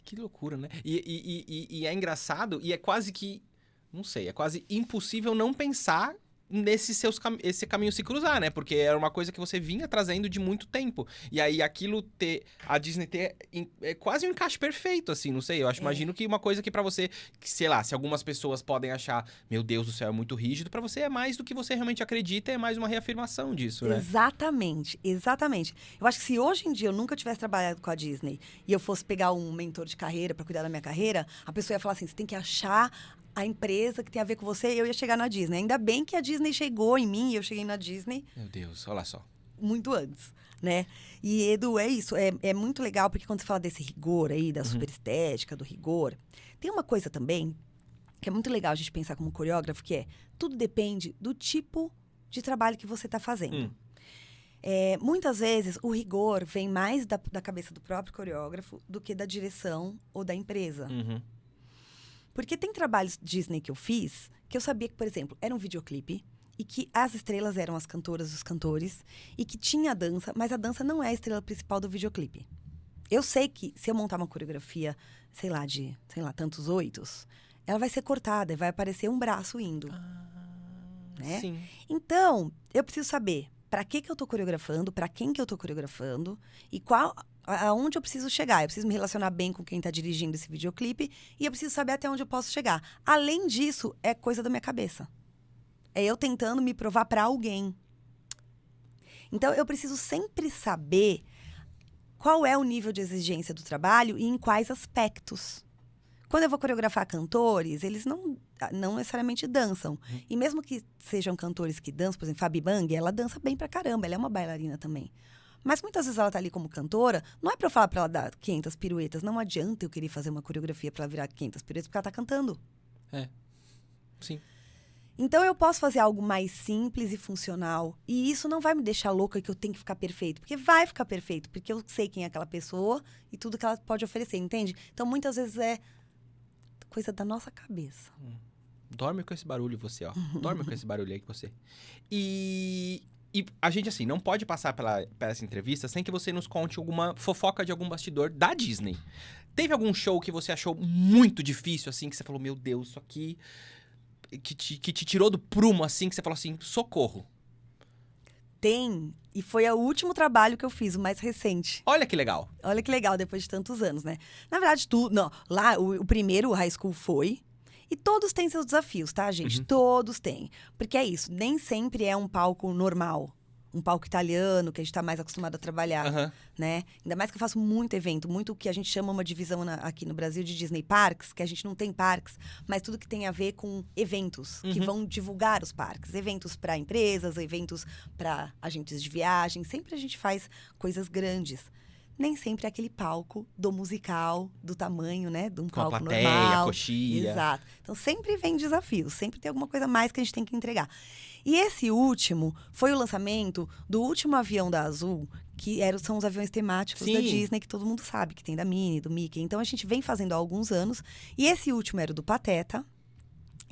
Que loucura, né? E é engraçado e é quase que... Não sei, é quase impossível não pensar esse caminho se cruzar, né? Porque era uma coisa que você vinha trazendo de muito tempo. E aí a Disney é quase um encaixe perfeito, assim, não sei. Imagino que uma coisa que pra você, que, sei lá, se algumas pessoas podem achar, meu Deus do céu, é muito rígido, pra você é mais do que você realmente acredita, é mais uma reafirmação disso, né? Exatamente, exatamente. Eu acho que se hoje em dia eu nunca tivesse trabalhado com a Disney e eu fosse pegar um mentor de carreira pra cuidar da minha carreira, a pessoa ia falar assim, você tem que achar a empresa que tem a ver com você, e eu ia chegar na Disney. Ainda bem que a Disney chegou em mim e eu cheguei na Disney Meu Deus, olha só. muito antes, né? E, Edu, é isso. É muito legal, porque quando você fala desse rigor aí, da superestética, do rigor, tem uma coisa também que é muito legal a gente pensar como coreógrafo, que é tudo depende do tipo de trabalho que você está fazendo. Muitas vezes, o rigor vem mais da cabeça do próprio coreógrafo do que da direção ou da empresa. Porque tem trabalhos Disney que eu fiz, que eu sabia que, por exemplo, era um videoclipe e que as estrelas eram as cantoras, os cantores, e que tinha a dança, mas a dança não é a estrela principal do videoclipe. Eu sei que se eu montar uma coreografia, sei lá, tantos oitos, ela vai ser cortada e vai aparecer um braço indo. Né? Sim. Então, eu preciso saber para que eu tô coreografando, para quem que eu tô coreografando e aonde eu preciso chegar. Eu preciso me relacionar bem com quem tá dirigindo esse videoclipe e eu preciso saber até onde eu posso chegar. Além disso, é coisa da minha cabeça. É eu tentando me provar para alguém. Então, eu preciso sempre saber qual é o nível de exigência do trabalho e em quais aspectos. Quando eu vou coreografar cantores, eles não necessariamente dançam. E mesmo que sejam cantores que dançam, por exemplo, Fabi Bang, ela dança bem pra caramba, ela é uma bailarina também. Mas muitas vezes ela tá ali como cantora, não é pra eu falar pra ela dar 500 piruetas, não adianta eu querer fazer uma coreografia pra ela virar 500 piruetas, porque ela tá cantando. Sim. Então eu posso fazer algo mais simples e funcional, e isso não vai me deixar louca que eu tenho que ficar perfeito, porque vai ficar perfeito, porque eu sei quem é aquela pessoa e tudo que ela pode oferecer, entende? Então muitas vezes é coisa da nossa cabeça. Dorme com esse barulho você, ó. Dorme com esse barulho aí que você. E a gente, assim, não pode passar pela essa entrevista sem que você nos conte alguma fofoca de algum bastidor da Disney. Teve algum show que você achou muito difícil, assim, que você falou, meu Deus, isso aqui... Que te tirou do prumo, assim, que você falou assim, socorro. Tem, e foi o último trabalho que eu fiz, o mais recente. Olha que legal. Olha que legal, depois de tantos anos, né? Na verdade, lá, o primeiro, o High School foi. E todos têm seus desafios, tá, gente? Todos têm. Porque é isso, nem sempre é um palco normal. Um palco italiano, que a gente tá mais acostumado a trabalhar, né? Ainda mais que eu faço muito evento, muito o que a gente chama uma divisão aqui no Brasil de Disney Parks, que a gente não tem parques, mas tudo que tem a ver com eventos, que vão divulgar os parques. Eventos para empresas, eventos para agentes de viagem. Sempre a gente faz coisas grandes. Nem sempre é aquele palco do musical, do tamanho, né? De um palco a plateia, normal. A coxia. Exato. Então, sempre vem desafios. Sempre tem alguma coisa mais que a gente tem que entregar. E esse último foi o lançamento do último avião da Azul, que são os aviões temáticos da Disney, que todo mundo sabe, que tem da Minnie, do Mickey. Então, a gente vem fazendo há alguns anos. E esse último era do Pateta.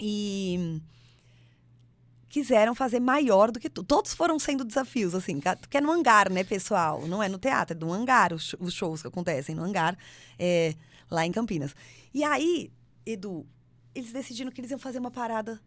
E... quiseram fazer maior do que tudo. Todos foram sendo desafios, assim, que é no hangar, né, pessoal? Não é no teatro, é no hangar, os shows que acontecem no hangar, lá em Campinas. E aí, Edu, eles decidiram que eles iam fazer uma parada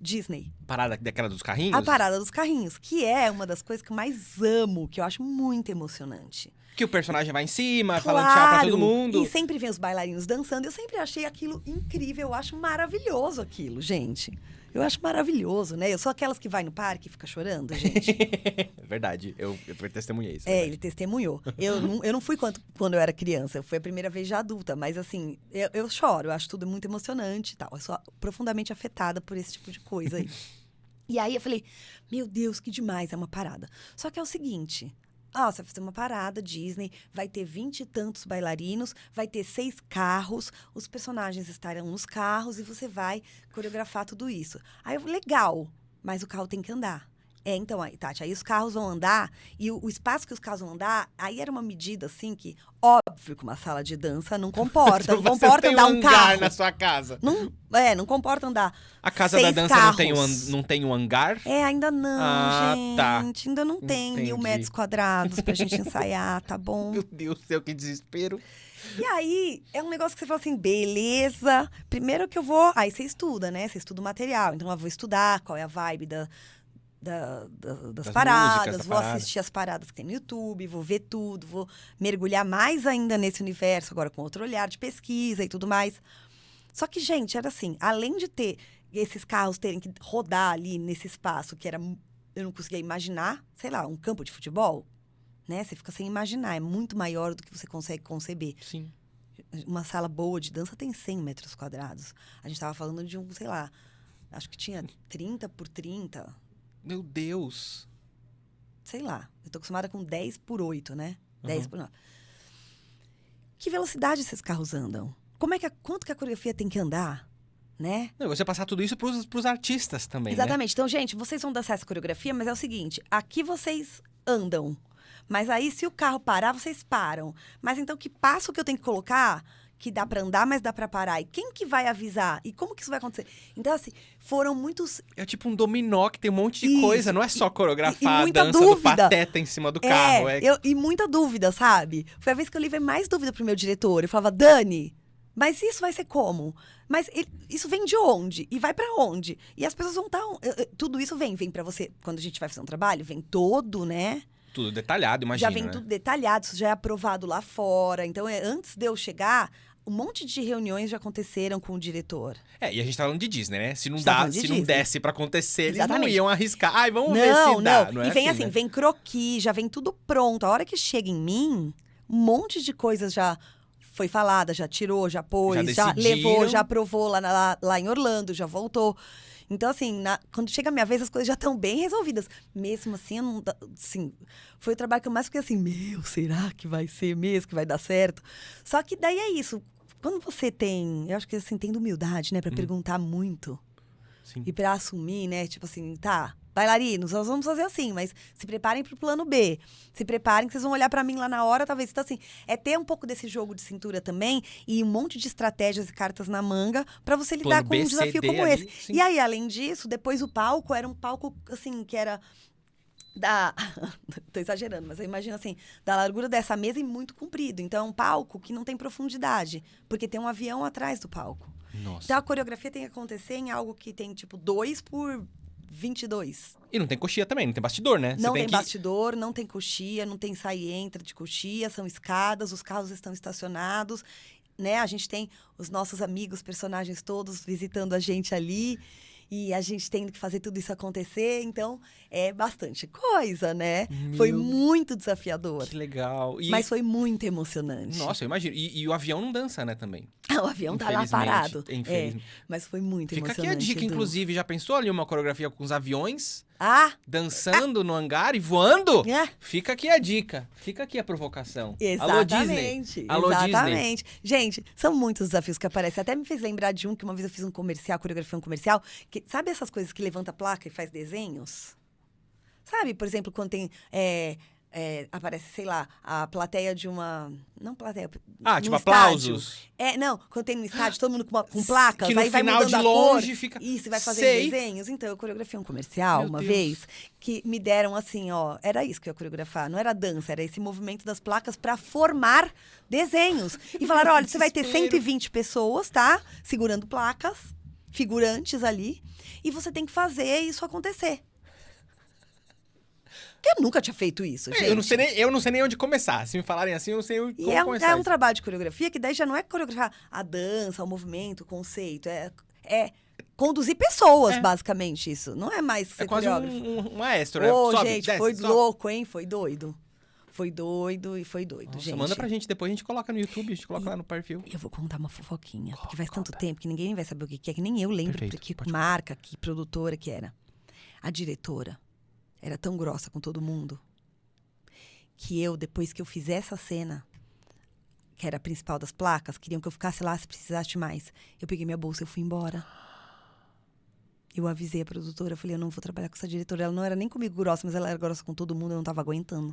Disney. Parada daquela dos carrinhos? A parada dos carrinhos, que é uma das coisas que eu mais amo, que eu acho muito emocionante. Que o personagem vai em cima, Claro! falando tchau pra todo mundo. E sempre vem os bailarinos dançando. Eu sempre achei aquilo incrível. Eu acho maravilhoso aquilo, gente. Eu acho maravilhoso, né? Eu sou aquelas que vai no parque e fica chorando, gente. Verdade, eu testemunhei isso. Ele testemunhou. Eu não fui quando eu era criança. Eu fui a primeira vez já adulta. Mas, assim, eu choro. Eu acho tudo muito emocionante e tal. Eu sou profundamente afetada por esse tipo de coisa aí. E aí eu falei, meu Deus, que demais, é uma parada. Só que é o seguinte... você vai fazer uma parada, Disney, vai ter 20 e tantos bailarinos, vai ter 6 carros, os personagens estarão nos carros e você vai coreografar tudo isso. Aí eu, legal, mas o carro tem que andar. Então, aí, Tati, aí os carros vão andar, e o espaço que os carros vão andar, aí era uma medida, assim, que, óbvio que uma sala de dança não comporta. Não comporta andar um carro. Na sua casa. Não comporta andar A casa da dança não tem um hangar? Ainda não, gente. Tá. Ainda não tem Entendi. 1.000 metros quadrados pra gente ensaiar, tá bom? Meu Deus do céu, que desespero. E aí, é um negócio que você fala assim, beleza. Primeiro que eu vou... Aí você estuda, né? Você estuda o material. Então, eu vou estudar qual é a vibe das paradas. músicas, da Vou parada. assistir as paradas que tem no YouTube. Vou ver tudo. Vou mergulhar mais ainda nesse universo. Agora, com outro olhar de pesquisa e tudo mais. Só que, gente, era assim. Além de ter esses carros terem que rodar ali nesse espaço que era... Eu não conseguia imaginar. Sei lá, um campo de futebol. Né? Você fica sem imaginar. É muito maior do que você consegue conceber. Sim. Uma sala boa de dança tem 100 metros quadrados. A gente tava falando de um, sei lá, acho que tinha 30 por 30. Meu Deus. Sei lá. Eu tô acostumada com 10 por 8, né? Uhum. 10 por 9. Que velocidade esses carros andam? Quanto que a coreografia tem que andar? Né? Não, você passar tudo isso pros artistas também, Exatamente. Então, gente, vocês vão dançar essa coreografia, mas é o seguinte: aqui vocês andam. Mas aí, se o carro parar, vocês param. Mas então, que passo que eu tenho que colocar, que dá pra andar, mas dá pra parar? E quem que vai avisar? E como que isso vai acontecer? Então, assim, foram muitos... É tipo um dominó que tem um monte de Isso. coisa. Não é só coreografar a muita dança dúvida. do Pateta em cima do carro. E muita dúvida, sabe? Foi a vez que eu levei mais dúvida pro meu diretor. Eu falava, Dani, mas isso vai ser como? Mas isso vem de onde? E vai pra onde? E as pessoas vão estar... Tudo isso vem pra você. Quando a gente vai fazer um trabalho, vem todo, né? Tudo detalhado, imagina, Já vem né? tudo detalhado, isso já é aprovado lá fora. Então, antes de eu chegar, um monte de reuniões já aconteceram com o diretor. E a gente tá falando de Disney, né? Se não, Tá falando de se não Disney. desse pra acontecer, eles não Exatamente. iam arriscar. Ai, vamos ver se dá. Não é E vem assim, né? vem croquis, já vem tudo pronto. A hora que chega em mim, um monte de coisas já foi falada, já tirou, já pôs, já decidiram. levou, já aprovou lá em Orlando, já voltou. Então, assim, quando chega a minha vez, as coisas já estão bem resolvidas. Mesmo assim, eu não, assim, foi o trabalho que eu mais fiquei assim, será que vai ser mesmo, que vai dar certo? Só que daí é isso. Quando você tem, eu acho que assim, tem humildade, né, pra perguntar muito. Sim. E pra assumir, né, tipo assim, tá, bailarinos, nós vamos fazer assim, mas se preparem pro plano B. Se preparem que vocês vão olhar pra mim lá na hora, talvez. Então, assim, é ter um pouco desse jogo de cintura também e um monte de estratégias e cartas na manga pra você lidar Plano com B, um desafio C, D como ali, esse. sim. E aí, além disso, depois o palco era um palco, assim, que era da... Tô exagerando, mas eu imagino assim, da largura dessa mesa e muito comprido. Então, é um palco que não tem profundidade, porque tem um avião atrás do palco. Nossa. Então, a coreografia tem que acontecer em algo que tem, tipo, 2 por 22. E não tem coxia também, não tem bastidor, né? Não Você tem bastidor, não tem coxia, não tem sai e entra de coxia, são escadas, os carros estão estacionados, né? A gente tem os nossos amigos, personagens todos visitando a gente ali. E a gente tendo que fazer tudo isso acontecer, então é bastante coisa, né? Foi muito desafiador. Que legal. Mas foi muito emocionante. Nossa, eu imagino. E o avião não dança, né, também. O avião tá lá parado. Infelizmente. Mas foi muito Fica emocionante. aqui a dica, Edu. inclusive. Já pensou ali uma coreografia com os aviões Ah! dançando no hangar e voando? É. Fica aqui a dica. Fica aqui a provocação. Exatamente. Alô, Disney. Exatamente. Gente, são muitos desafios que aparecem. Até me fez lembrar de um que uma vez eu fiz um comercial, coreografia um comercial. Que, sabe essas coisas que levanta a placa e faz desenhos? Sabe, por exemplo, quando tem... aparece, sei lá, a plateia de uma... Não plateia. Ah, num tipo estádio. aplausos. Não, quando tem no estádio, todo mundo com placas, Que no aí vai final mudando de a longe cor. fica- Isso, vai fazendo Sei. desenhos. Então, eu coreografei um comercial Meu uma Deus. vez, que me deram assim, ó, era isso que eu ia coreografar, não era dança, era esse movimento das placas para formar desenhos. E falaram, olha, você vai ter Desespero. 120 pessoas, tá? Segurando placas, figurantes ali, e você tem que fazer isso acontecer. Porque eu nunca tinha feito isso, gente. Eu não sei nem onde começar. Se me falarem assim, eu não sei como E é começar. um trabalho de coreografia que daí já não é coreografar a dança, o movimento, o conceito. É conduzir pessoas, basicamente, isso. Não é mais ser É quase coreógrafo. um maestro, né? Ô, Sobe, gente, desce, foi sobe. louco, hein? Foi doido. Foi doido e foi doido, Nossa, gente. manda pra gente, depois a gente coloca no YouTube, a gente coloca lá no perfil. Eu vou contar uma fofoquinha, porque faz Conta. tanto tempo que ninguém vai saber o que é, que nem eu lembro Perfeito, que pode marca, que produtora que era. A diretora era tão grossa com todo mundo que eu, depois que eu fiz essa cena, que era a principal das placas, queriam que eu ficasse lá se precisasse mais. Eu peguei minha bolsa e eu fui embora. Eu avisei a produtora, eu falei, eu não vou trabalhar com essa diretora. Ela não era nem comigo grossa, mas ela era grossa com todo mundo, eu não tava aguentando.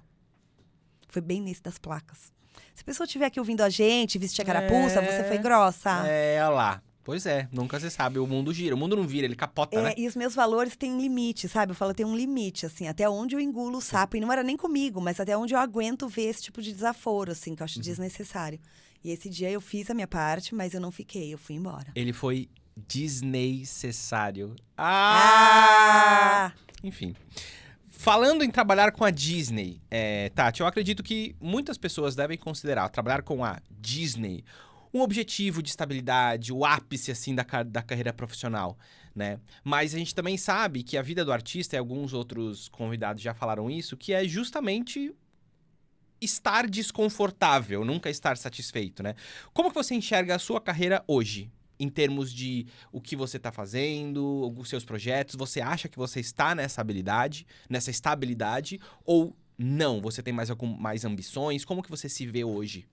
Foi bem nesse das placas. Se a pessoa estiver aqui ouvindo a gente, vestir a carapuça, você foi grossa. Olha lá. Pois é, nunca se sabe. O mundo gira. O mundo não vira, ele capota, né? E os meus valores têm limite, sabe? Eu falo, tem um limite, assim, até onde eu engulo o sapo. E não era nem comigo, mas até onde eu aguento ver esse tipo de desaforo, assim, que eu acho desnecessário. E esse dia eu fiz a minha parte, mas eu não fiquei, eu fui embora. Ele foi desnecessário. Enfim. Falando em trabalhar com a Disney, Tati, eu acredito que muitas pessoas devem considerar trabalhar com a Disney um objetivo de estabilidade, o ápice, assim, da carreira profissional, né? Mas a gente também sabe que a vida do artista, e alguns outros convidados já falaram isso, que é justamente estar desconfortável, nunca estar satisfeito, né? Como que você enxerga a sua carreira hoje? Em termos de o que você está fazendo, os seus projetos, você acha que você está nessa habilidade, nessa estabilidade, ou não? Você tem mais ambições? Como que você se vê hoje?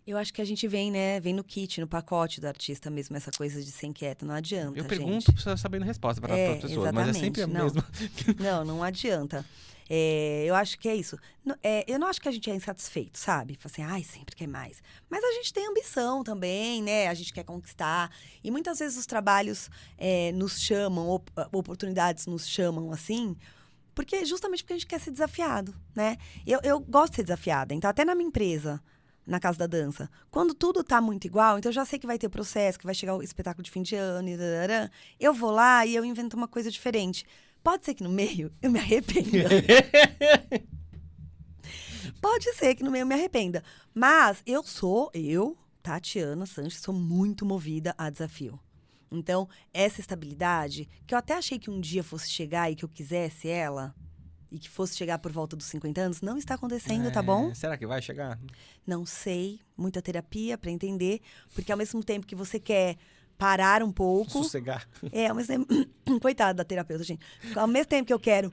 Eu acho que a gente vem, né? Vem no kit, no pacote do artista mesmo, essa coisa de ser inquieto. Não adianta, Eu gente. pergunto sabendo a resposta para as pessoas, mas é sempre a mesma. Não adianta. Eu acho que é isso. Eu não acho que a gente é insatisfeito, sabe? Fala assim, ai, sempre quer mais. Mas a gente tem ambição também, né? A gente quer conquistar. E muitas vezes os trabalhos nos chamam, oportunidades nos chamam assim, justamente porque a gente quer ser desafiado, né? Eu gosto de ser desafiada. Então, até na minha empresa, na Casa da Dança, quando tudo tá muito igual, então eu já sei que vai ter processo, que vai chegar o espetáculo de fim de ano, eu vou lá e eu invento uma coisa diferente. Pode ser que no meio eu me arrependa. Pode ser que no meio eu me arrependa. Mas eu, Tatiana Sanches, sou muito movida a desafio. Então, essa estabilidade, que eu até achei que um dia fosse chegar e que eu quisesse ela, e que fosse chegar por volta dos 50 anos, não está acontecendo, tá bom? Será que vai chegar? Não sei. Muita terapia para entender. Porque ao mesmo tempo que você quer parar um pouco... Sossegar. Ao mesmo tempo... Coitada da terapeuta, gente. Ao mesmo tempo que eu quero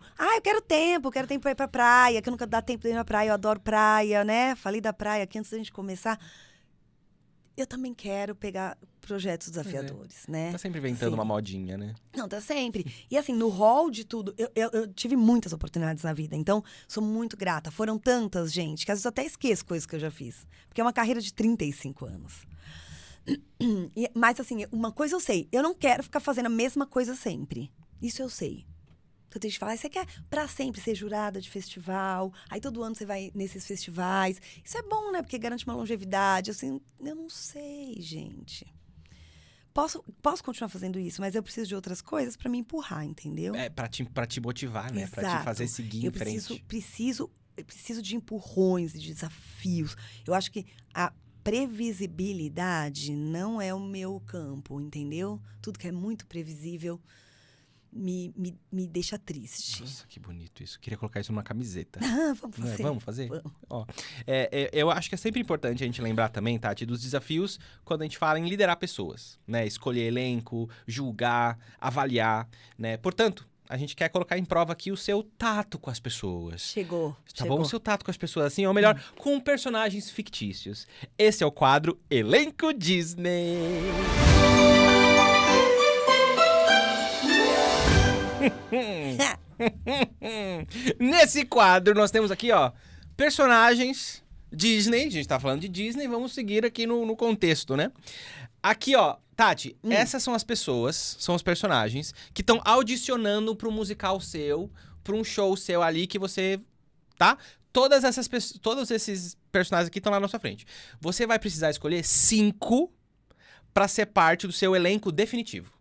tempo pra ir pra praia, que eu nunca dá tempo de ir pra praia, eu adoro praia, né? Falei da praia aqui antes da gente começar. Eu também quero pegar projetos desafiadores, né? Tá sempre inventando uma modinha, né? Não, tá sempre. E assim, no hall de tudo, eu tive muitas oportunidades na vida, então sou muito grata. Foram tantas, gente, que às vezes eu até esqueço coisas que eu já fiz. Porque é uma carreira de 35 anos. Mas assim, uma coisa eu sei, eu não quero ficar fazendo a mesma coisa sempre. Isso eu sei. Então tem gente que fala, você quer pra sempre ser jurada de festival, aí todo ano você vai nesses festivais. Isso é bom, né? Porque garante uma longevidade. Assim, eu não sei, gente. Posso continuar fazendo isso, mas eu preciso de outras coisas pra me empurrar, entendeu? Pra te motivar, né? Exato. Pra te fazer seguir em frente. Eu preciso de empurrões e de desafios. Eu acho que a previsibilidade não é o meu campo, entendeu? Tudo que é muito previsível me deixa triste. Nossa, que bonito isso. Queria colocar isso numa camiseta. Vamos fazer. Vamos fazer? Vamos. Ó, eu acho que é sempre importante a gente lembrar também, Tati, dos desafios quando a gente fala em liderar pessoas, né? Escolher elenco, julgar, avaliar, né? Portanto, a gente quer colocar em prova aqui o seu tato com as pessoas. Chegou. Bom? O seu tato com as pessoas, assim, ou melhor, com personagens fictícios. Esse é o quadro Elenco Disney. Nesse quadro, nós temos aqui, ó, personagens Disney. A gente tá falando de Disney, vamos seguir aqui no contexto, né? Aqui, ó, Tati, essas são as pessoas, são os personagens que estão audicionando para um musical seu, para um show seu ali que você, tá? Todos esses personagens aqui estão lá na sua frente. Você vai precisar escolher 5 para ser parte do seu elenco definitivo.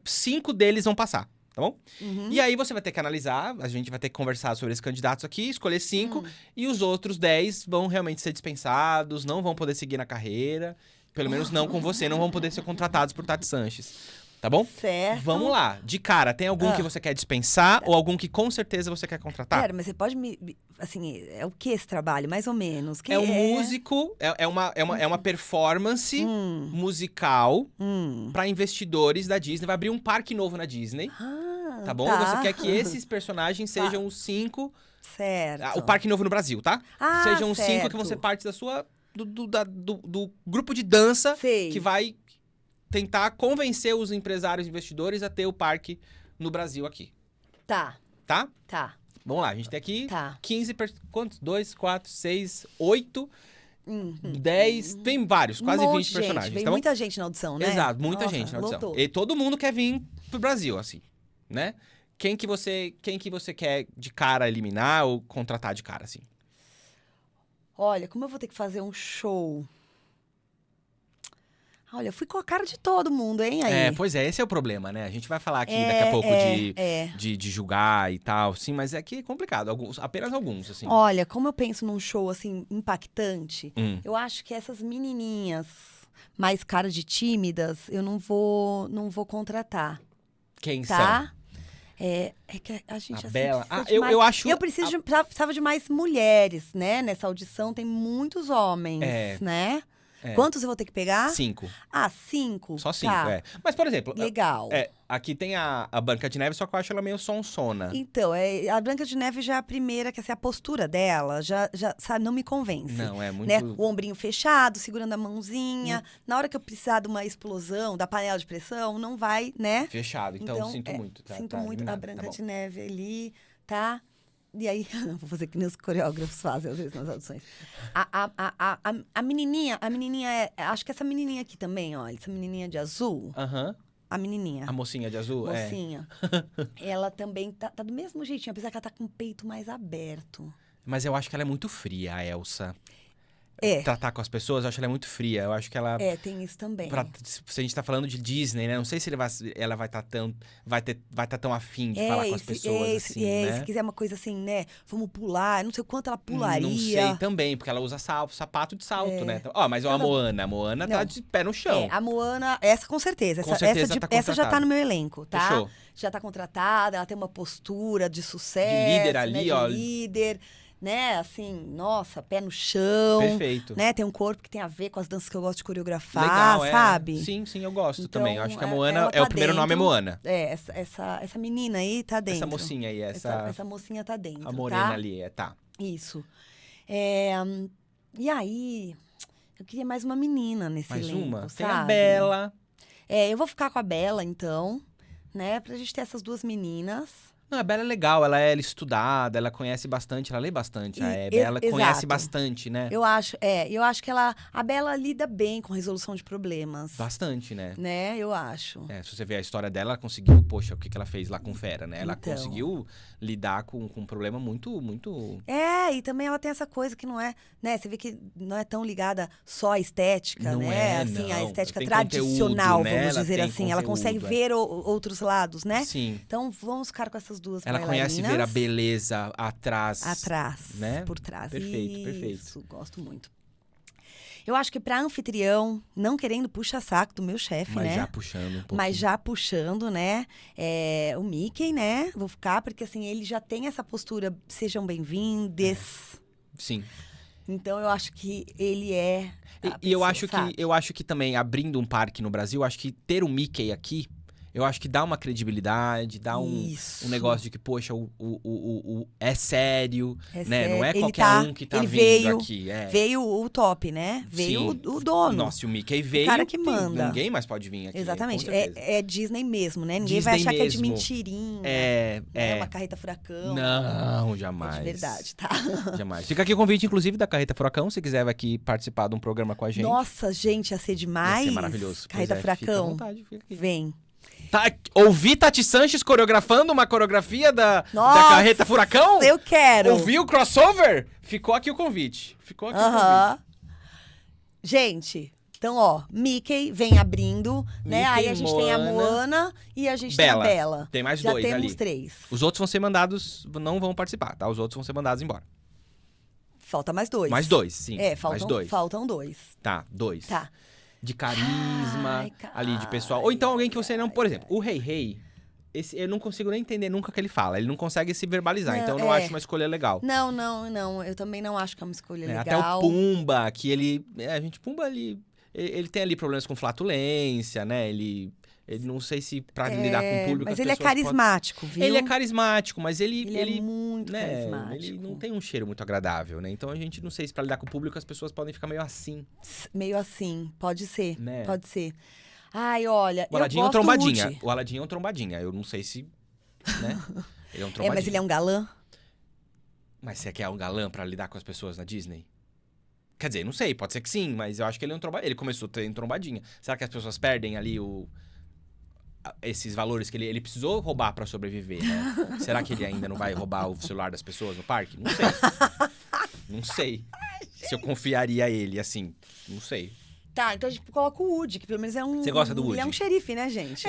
5 deles vão passar, tá bom? Uhum. E aí você vai ter que analisar, a gente vai ter que conversar sobre esses candidatos aqui, escolher 5, e os outros 10 vão realmente ser dispensados, não vão poder seguir na carreira, pelo menos não com você, não vão poder ser contratados por Tati Sanches. Tá bom? Certo. Vamos lá. De cara, tem algum que você quer dispensar ou algum que com certeza você quer contratar? Pera, mas você pode assim, é o que esse trabalho, mais ou menos? É um músico, é uma performance musical para investidores da Disney. Vai abrir um parque novo na Disney. Tá bom? Tá. Você quer que esses personagens sejam os 5... Certo. O parque novo no Brasil, tá? Sejam os 5 que vão ser certo. parte da sua... Do grupo de dança Sei. que vai tentar convencer os empresários e investidores a ter o parque no Brasil aqui. Tá. Tá? Vamos lá, a gente tem aqui Tá. 15... Quantos? 2, 4, 6, 8... 10, tem vários, quase Um monte 20 de personagens. gente. Veio Então, muita gente na audição, né? exato, muita Nossa, gente na audição. lotou. E todo mundo quer vir pro Brasil, assim, né? Quem que você quer de cara eliminar ou contratar de cara, assim? Olha, como eu vou ter que fazer um show? Olha, eu fui com a cara de todo mundo, hein, aí. Pois é, esse é o problema, né? A gente vai falar aqui É, daqui a pouco é. de julgar e tal, sim, mas é que é complicado, apenas alguns, assim. Olha, como eu penso num show, assim, impactante, Hum. eu acho que essas menininhas mais cara de tímidas, eu não vou contratar, Quem tá? É que a gente, A assim, Bela. precisa Ah, de mais... eu acho... Eu precisava de mais mulheres, né? Nessa audição tem muitos homens, né? É. Quantos eu vou ter que pegar? 5. Ah, 5? Só 5, tá. Mas, por exemplo, Legal. aqui tem a Branca de Neve, só que eu acho ela meio sonsona. Então, a Branca de Neve já é a primeira, que assim, a postura dela já sabe, não me convence. Não, é muito... Né? O ombrinho fechado, segurando a mãozinha. Na hora que eu precisar de uma explosão, da panela de pressão, não vai, né? Fechado, então sinto muito. Sinto muito eliminado, a Branca tá bom. de Neve ali, tá? E aí, vou fazer que nem os coreógrafos fazem, às vezes, nas audições. A menininha acho que essa menininha aqui também, olha, essa menininha de azul, Aham. a menininha. A mocinha de azul, Mocinha. Ela também tá do mesmo jeitinho, apesar que ela tá com o peito mais aberto. Mas eu acho que ela é muito fria, a Elsa. É. Tratar com as pessoas, eu acho que ela é muito fria. Eu acho que ela... Tem isso também. Se a gente tá falando de Disney, né? Não sei se ela vai estar tão afim de falar com as pessoas, assim, né? Se quiser uma coisa assim, né? Vamos pular, não sei o quanto ela pularia. Não sei também, porque ela usa sapato de salto, né? Ó, mas a Moana tá Não. de pé no chão. A Moana, essa com certeza. Com certeza tá essa já tá contratada. no meu elenco, tá? Fechou. Já tá contratada, ela tem uma postura de sucesso. De líder ali, né? De ó. líder, né? Assim, nossa, pé no chão. Perfeito. Né? Tem um corpo que tem a ver com as danças que eu gosto de coreografar, Legal, sabe? Sim, eu gosto Então, também. Eu acho que a ela Moana, tá o primeiro nome é dentro. Moana. Essa menina aí tá dentro. Essa mocinha aí, Essa mocinha tá dentro, a morena tá? ali, tá. Isso. E aí, eu queria mais uma menina nesse Mais elenco, uma? sabe? Tem a Bela. Eu vou ficar com a Bela, então, né? Pra gente ter essas duas meninas. Não, a Bela é legal, ela é estudada, ela conhece bastante, ela lê bastante. Ela conhece exato. bastante, né? Eu acho que a Bela lida bem com resolução de problemas. Bastante, né? Né? Eu acho. Se você ver a história dela, ela conseguiu, poxa, o que ela fez lá com Fera, né? Ela Então. conseguiu lidar com um problema muito, muito... E também ela tem essa coisa que não é, né? Você vê que não é tão ligada só à estética, Não né? é, Assim, a não. estética Tem tradicional, conteúdo, né? vamos Ela dizer tem assim. Ela consegue conteúdo, ver outros lados, né? Sim. Então, vamos ficar com essas duas Ela bailarinas. conhece ver a beleza atrás. Né? Por trás. Isso, gosto muito. Eu acho que pra anfitrião, não querendo puxa-saco do meu chefe, né? Mas já puxando um pouquinho. Mas já puxando, né? O Mickey, né? Vou ficar, porque assim, ele já tem essa postura, sejam bem-vindes. Sim. Então, eu acho que ele é E eu acho que também, abrindo um parque no Brasil, eu acho que ter o Mickey aqui, eu acho que dá uma credibilidade, dá um negócio de que, poxa, é sério, né? sério. Não é Ele qualquer um que tá ele vindo aqui. Veio o top, né? Veio o dono. Nossa, o Mickey veio. O cara que manda. Ninguém mais pode vir aqui. Exatamente. Com certeza. É Disney mesmo, né? Ninguém Disney vai achar que é de mesmo. mentirinha. Uma carreta furacão. Não, jamais. É de verdade, tá? Jamais. Fica aqui o convite, inclusive, da Carreta Furacão, se quiser aqui participar de um programa com a gente. Nossa, gente, ia ser demais. Ia ser maravilhoso. Carreta Furacão. Fica à vontade, fica aqui. Vem. Ouvi Tati Sanches coreografando uma coreografia da Carreta Furacão? Eu quero. Ouviu o crossover? Ficou aqui o convite. Ficou aqui o convite. Gente, então, ó, Mickey vem abrindo, né? Mickey, Aí a gente tem a Moana e a gente tem a Bela. Tem mais Já dois ali. Já temos 3. Os outros vão ser mandados, não vão participar, tá? Os outros vão ser mandados embora. Falta mais 2. Mais 2, sim. Mais 2. Faltam 2. Tá, 2. Tá. De carisma, ali de pessoal. Ou então alguém que você não... Por exemplo, o Rei, eu não consigo nem entender nunca o que ele fala. Ele não consegue se verbalizar, então eu não acho uma escolha legal. Não. Eu também não acho que é uma escolha legal. Até o Pumba, que ele... Pumba, ele tem ali problemas com flatulência, né? Ele não sei se pra lidar com o público... Mas ele é carismático, viu? Ele é carismático, mas ele é muito carismático. Ele não tem um cheiro muito agradável, né? Então a gente não sei se pra lidar com o público as pessoas podem ficar meio assim. Meio assim, pode ser, né? Pode ser. Ai, olha, o Aladinho eu é um gosto trombadinha. Woody. O Aladinho é um trombadinha. Eu não sei se... né? Ele é um trombadinha. Mas ele é um galã? Mas você quer um galã pra lidar com as pessoas na Disney? Quer dizer, não sei, pode ser que sim, mas eu acho que ele começou tendo trombadinha. Será que as pessoas perdem ali esses valores que ele precisou roubar pra sobreviver, né? Será que ele ainda não vai roubar o celular das pessoas no parque? Não sei. Não sei. Se eu confiaria a ele, assim. Não sei. Tá, então a gente coloca o Woody, que pelo menos é um... Você gosta do Ele é Woody? um xerife, né, gente?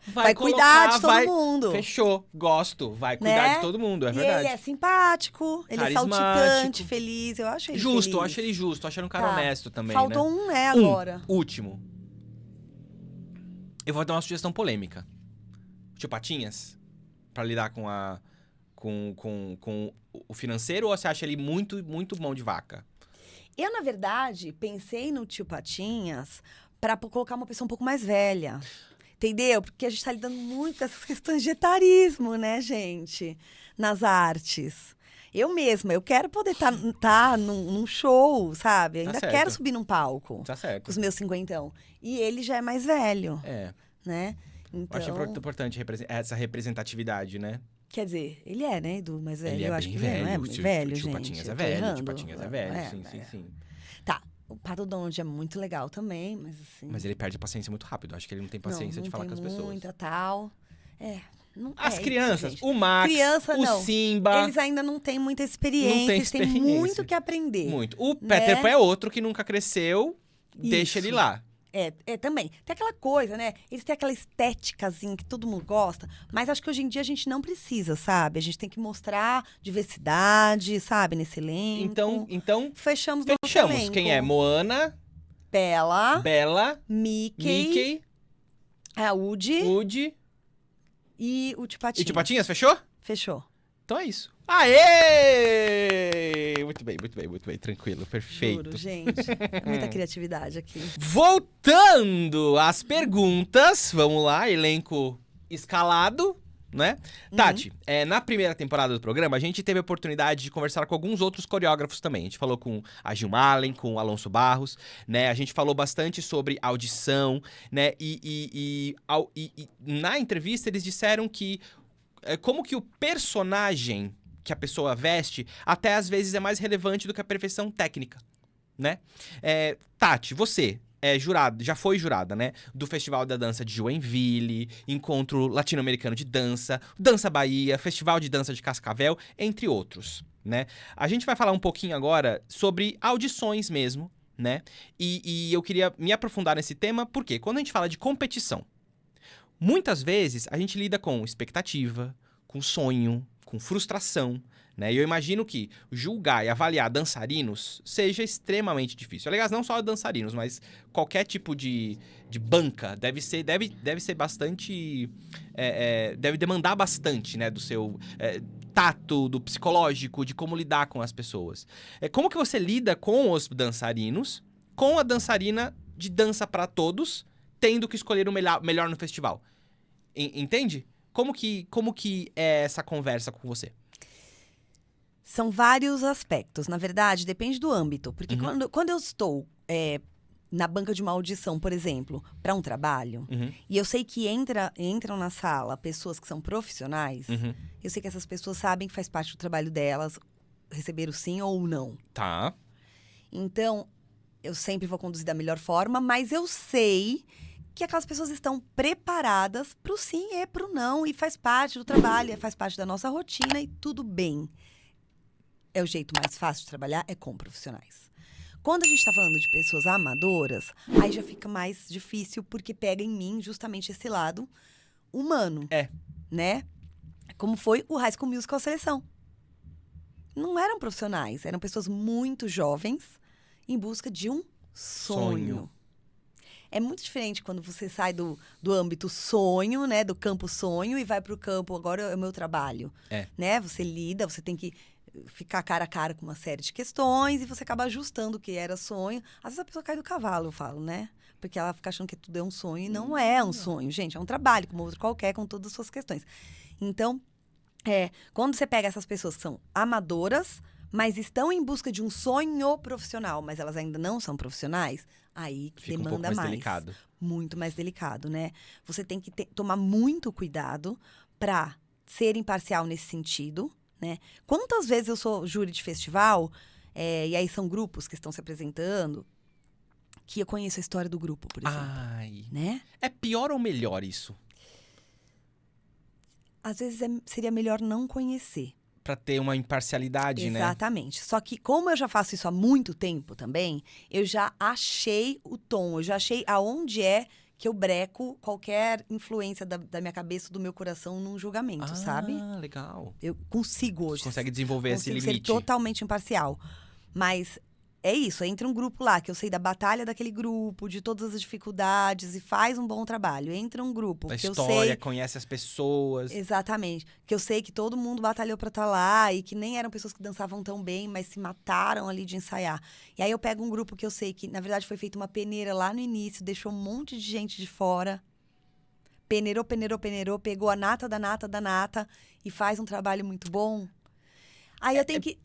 Vai cuidar de colocar, todo mundo. Fechou, gosto. Vai cuidar Né? de todo mundo, é E verdade. ele é simpático, ele é Carismático. saltitante, feliz. Eu acho ele Justo, eu feliz. acho ele justo. Eu acho ele um cara Tá. honesto também, Faltou né? um, né, agora. Último. Eu vou dar uma sugestão polêmica. Tio Patinhas, pra lidar com o financeiro, ou você acha ele muito, muito mão de vaca? Eu, na verdade, pensei no tio Patinhas pra colocar uma pessoa um pouco mais velha. Entendeu? Porque a gente tá lidando muito com essas questões de etarismo, né, gente? Nas artes. Eu mesma, eu quero poder estar num show, sabe? Ainda certo. quero subir num palco Tá certo. com os meus 50. E ele já é mais velho, É. né? Eu acho Então, importante essa representatividade, né? quer dizer, ele é, né, Edu? Mais velho. Ele é eu acho bem que ele velho. é O mais tio, velho, o tio gente. Patinhas é Eu tô velho. O tio errando. Patinhas é velho, sim, sim, é. sim. Tá, o Pato Donald é muito legal também, mas assim... Mas ele perde a paciência muito rápido. Acho que ele não tem paciência não de falar tem com as pessoas. muita tal. Não, As é crianças, isso, o Max, criança, o não. Simba. Eles ainda não têm muita experiência, Não tem eles têm experiência. muito que aprender. Muito. O né? Peter Pan é outro que nunca cresceu. Deixa Isso. ele lá. Também. Tem aquela coisa, né? Eles têm aquela estéticazinha que todo mundo gosta, mas acho que hoje em dia a gente não precisa, sabe? A gente tem que mostrar diversidade, sabe? Nesse elenco. Então Fechamos nosso fechamos. elenco. Quem é? Moana, Bella, Bella, Mickey, a Woody Woody e o Tio Patinhas. e Tio Patinhas, fechou? Fechou. Então é isso. Aê! Muito bem, muito bem, muito bem. Tranquilo, perfeito. Juro, gente. É muita criatividade aqui. Voltando às perguntas, vamos lá, elenco escalado, né? Tati, na primeira temporada do programa, a gente teve a oportunidade de conversar com alguns outros coreógrafos também. A gente falou com a Gilmalen, com o Alonso Barros, né? A gente falou bastante sobre audição, né? E na entrevista eles disseram que como que o personagem que a pessoa veste até às vezes é mais relevante do que a perfeição técnica, né? Tati, você já foi jurada, né? Do Festival da Dança de Joinville, Encontro Latino-Americano de Dança, Dança Bahia, Festival de Dança de Cascavel, entre outros, né? A gente vai falar um pouquinho agora sobre audições mesmo, né? E eu queria me aprofundar nesse tema, porque quando a gente fala de competição, muitas vezes a gente lida com expectativa, com sonho, com frustração, né? E eu imagino que julgar e avaliar dançarinos seja extremamente difícil. Aliás, não só dançarinos, mas qualquer tipo de banca deve ser bastante... deve demandar bastante, né? Do seu tato, do psicológico, de como lidar com as pessoas. Como que você lida com os dançarinos, com a dançarina de dança pra todos, tendo que escolher o melhor no festival? Entende? Como que é essa conversa com você? São vários aspectos. Na verdade, depende do âmbito. Porque quando eu estou na banca de uma audição, por exemplo, para um trabalho, e eu sei que entram na sala pessoas que são profissionais, eu sei que essas pessoas sabem que faz parte do trabalho delas receber o sim ou o não. Tá. Então, eu sempre vou conduzir da melhor forma, mas eu sei que aquelas pessoas estão preparadas pro sim e pro não, e faz parte do trabalho, faz parte da nossa rotina, e tudo bem. É o jeito mais fácil de trabalhar, é com profissionais. Quando a gente tá falando de pessoas amadoras, aí já fica mais difícil, porque pega em mim justamente esse lado humano. Né? Como foi o High School Musical Seleção. Não eram profissionais, eram pessoas muito jovens em busca de um sonho. É muito diferente quando você sai do âmbito sonho, né? Do campo sonho e vai pro campo, agora é o meu trabalho. Né? Você lida, você tem que ficar cara a cara com uma série de questões e você acaba ajustando o que era sonho. Às vezes a pessoa cai do cavalo, eu falo, né? Porque ela fica achando que tudo é um sonho e não é um sonho, gente. É um trabalho, como outro qualquer, com todas as suas questões. Então, quando você pega essas pessoas que são amadoras, mas estão em busca de um sonho profissional, mas elas ainda não são profissionais, aí Fica demanda um pouco mais delicado. Muito mais delicado, né? Você tem que tomar muito cuidado para ser imparcial nesse sentido, né? Quantas vezes eu sou júri de festival e aí são grupos que estão se apresentando, que eu conheço a história do grupo, por exemplo. Ai. Né? É pior ou melhor isso? Às vezes seria melhor não conhecer. Pra ter uma imparcialidade, né? Exatamente. Só que como eu já faço isso há muito tempo também, eu já achei o tom, eu já achei aonde é que eu breco qualquer influência da minha cabeça, do meu coração num julgamento, sabe? Ah, legal. Eu consigo hoje. Você consegue desenvolver esse Consigo limite. ser totalmente imparcial. Mas é isso, entra um grupo lá, que eu sei da batalha daquele grupo, de todas as dificuldades, e faz um bom trabalho. Entra um grupo Da que história, eu sei... conhece as pessoas. Exatamente. Que eu sei que todo mundo batalhou pra estar lá, e que nem eram pessoas que dançavam tão bem, mas se mataram ali de ensaiar. E aí eu pego um grupo que eu sei que, na verdade, foi feita uma peneira lá no início, deixou um monte de gente de fora. Peneirou, pegou a nata da nata da nata, e faz um trabalho muito bom. Aí eu tenho que...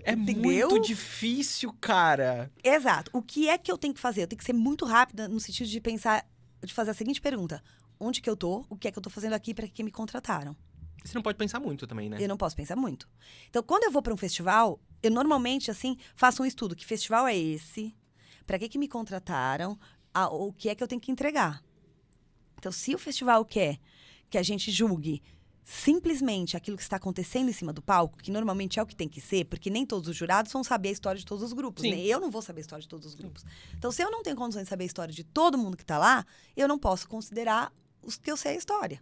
É entendeu? muito difícil, cara. Exato. O que é que eu tenho que fazer? Eu tenho que ser muito rápida no sentido de pensar, de fazer a seguinte pergunta: onde que eu tô? O que é que eu tô fazendo aqui para que me contrataram? Você não pode pensar muito também, né? Eu não posso pensar muito. Então, quando eu vou para um festival, eu normalmente assim faço um estudo. Que festival é esse? Para que me contrataram? O que é que eu tenho que entregar? Então, se o festival quer que a gente julgue simplesmente aquilo que está acontecendo em cima do palco, que normalmente é o que tem que ser, porque nem todos os jurados vão saber a história de todos os grupos, Sim. né? Eu não vou saber a história de todos os grupos. Então, se eu não tenho condições de saber a história de todo mundo que está lá, eu não posso considerar os que eu sei a história.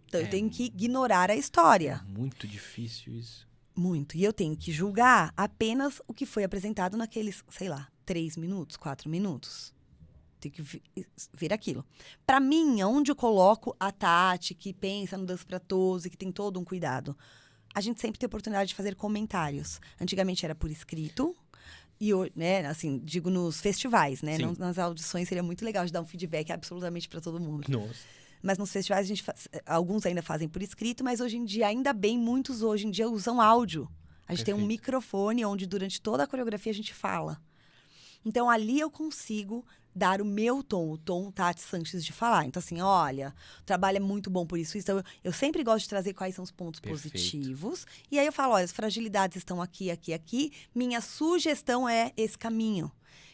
Então, eu tenho que ignorar a história. É muito difícil isso. Muito. E eu tenho que julgar apenas o que foi apresentado naqueles, sei lá, 3 minutos, 4 minutos. Tem que ver aquilo. Pra mim, onde eu coloco a Tati, que pensa no Dança pra Todos e que tem todo um cuidado, a gente sempre tem a oportunidade de fazer comentários. Antigamente era por escrito, e hoje, né, assim, digo nos festivais, né? Sim. Não, nas audições seria muito legal de dar um feedback absolutamente pra todo mundo. Nossa. Mas nos festivais, alguns ainda fazem por escrito, mas hoje em dia, ainda bem, muitos hoje em dia usam áudio. A gente tem um Perfeito. microfone onde durante toda a coreografia a gente fala. Então, ali eu consigo dar o meu tom, o tom Tati Sanches de falar. Então, assim, olha, o trabalho é muito bom por isso. Então, eu sempre gosto de trazer quais são os pontos Perfeito. positivos. E aí eu falo, olha, as fragilidades estão aqui, aqui, aqui. Minha sugestão é esse caminho.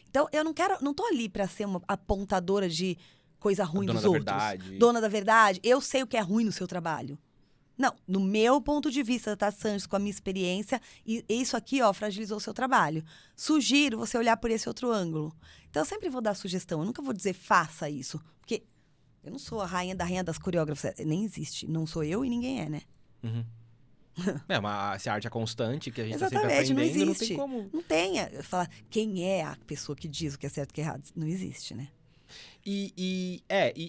Então, eu não tô ali para ser uma apontadora de coisa ruim Dona dos da outros. verdade. Dona da verdade. Eu sei o que é ruim no seu trabalho. Não, no meu ponto de vista, Tati Sanches, com a minha experiência, e isso aqui, ó, fragilizou o seu trabalho. Sugiro você olhar por esse outro ângulo. Então, eu sempre vou dar sugestão. Eu nunca vou dizer, faça isso. Porque eu não sou a rainha das coreógrafas. Nem existe. Não sou eu e ninguém é, né? Uhum. Mas se a arte é constante, que a gente tá sempre Exatamente, não aprendendo, não existe. tem como. Não tem. Falar quem é a pessoa que diz o que é certo e o que é errado. Não existe, né? E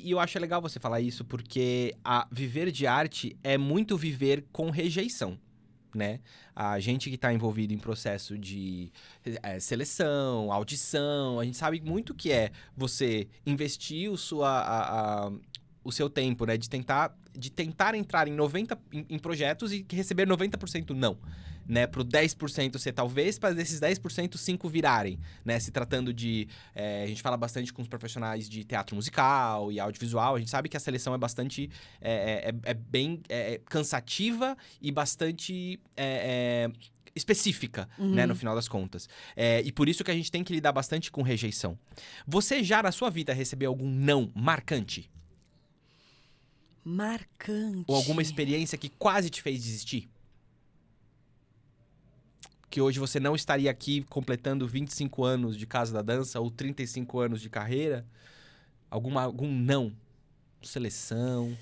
eu acho legal você falar isso, porque viver de arte é muito viver com rejeição, né? A gente que está envolvido em processo de seleção, audição, a gente sabe muito que é você investir o seu tempo, né? De tentar entrar em projetos e receber 90% não. Né, pro 10% ser talvez, para desses 10%, 5 virarem, né? Se tratando de... a gente fala bastante com os profissionais de teatro musical e audiovisual, a gente sabe que a seleção é bastante... bem cansativa e bastante... específica, né, no final das contas. E por isso que a gente tem que lidar bastante com rejeição. Você já, na sua vida, recebeu algum não marcante? Marcante. Ou alguma experiência que quase te fez desistir? Que hoje você não estaria aqui completando 25 anos de Casa da Dança ou 35 anos de carreira? Algum não? Seleção?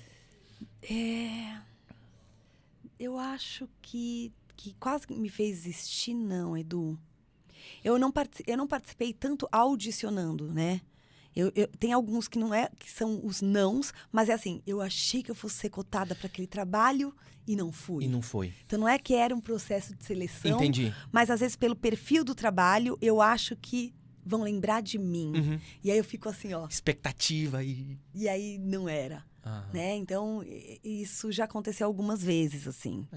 Eu acho que quase me fez desistir, não, Edu. Eu não participei tanto audicionando, né? Tem alguns que que são os nãos, mas é assim, eu achei que eu fosse ser cotada para aquele trabalho e não fui. E não foi. Então não é que era um processo de seleção, Entendi. mas às vezes pelo perfil do trabalho, eu acho que vão lembrar de mim. Uhum. E aí eu fico assim, ó. Expectativa aí. E aí não era, né? Então isso já aconteceu algumas vezes, assim.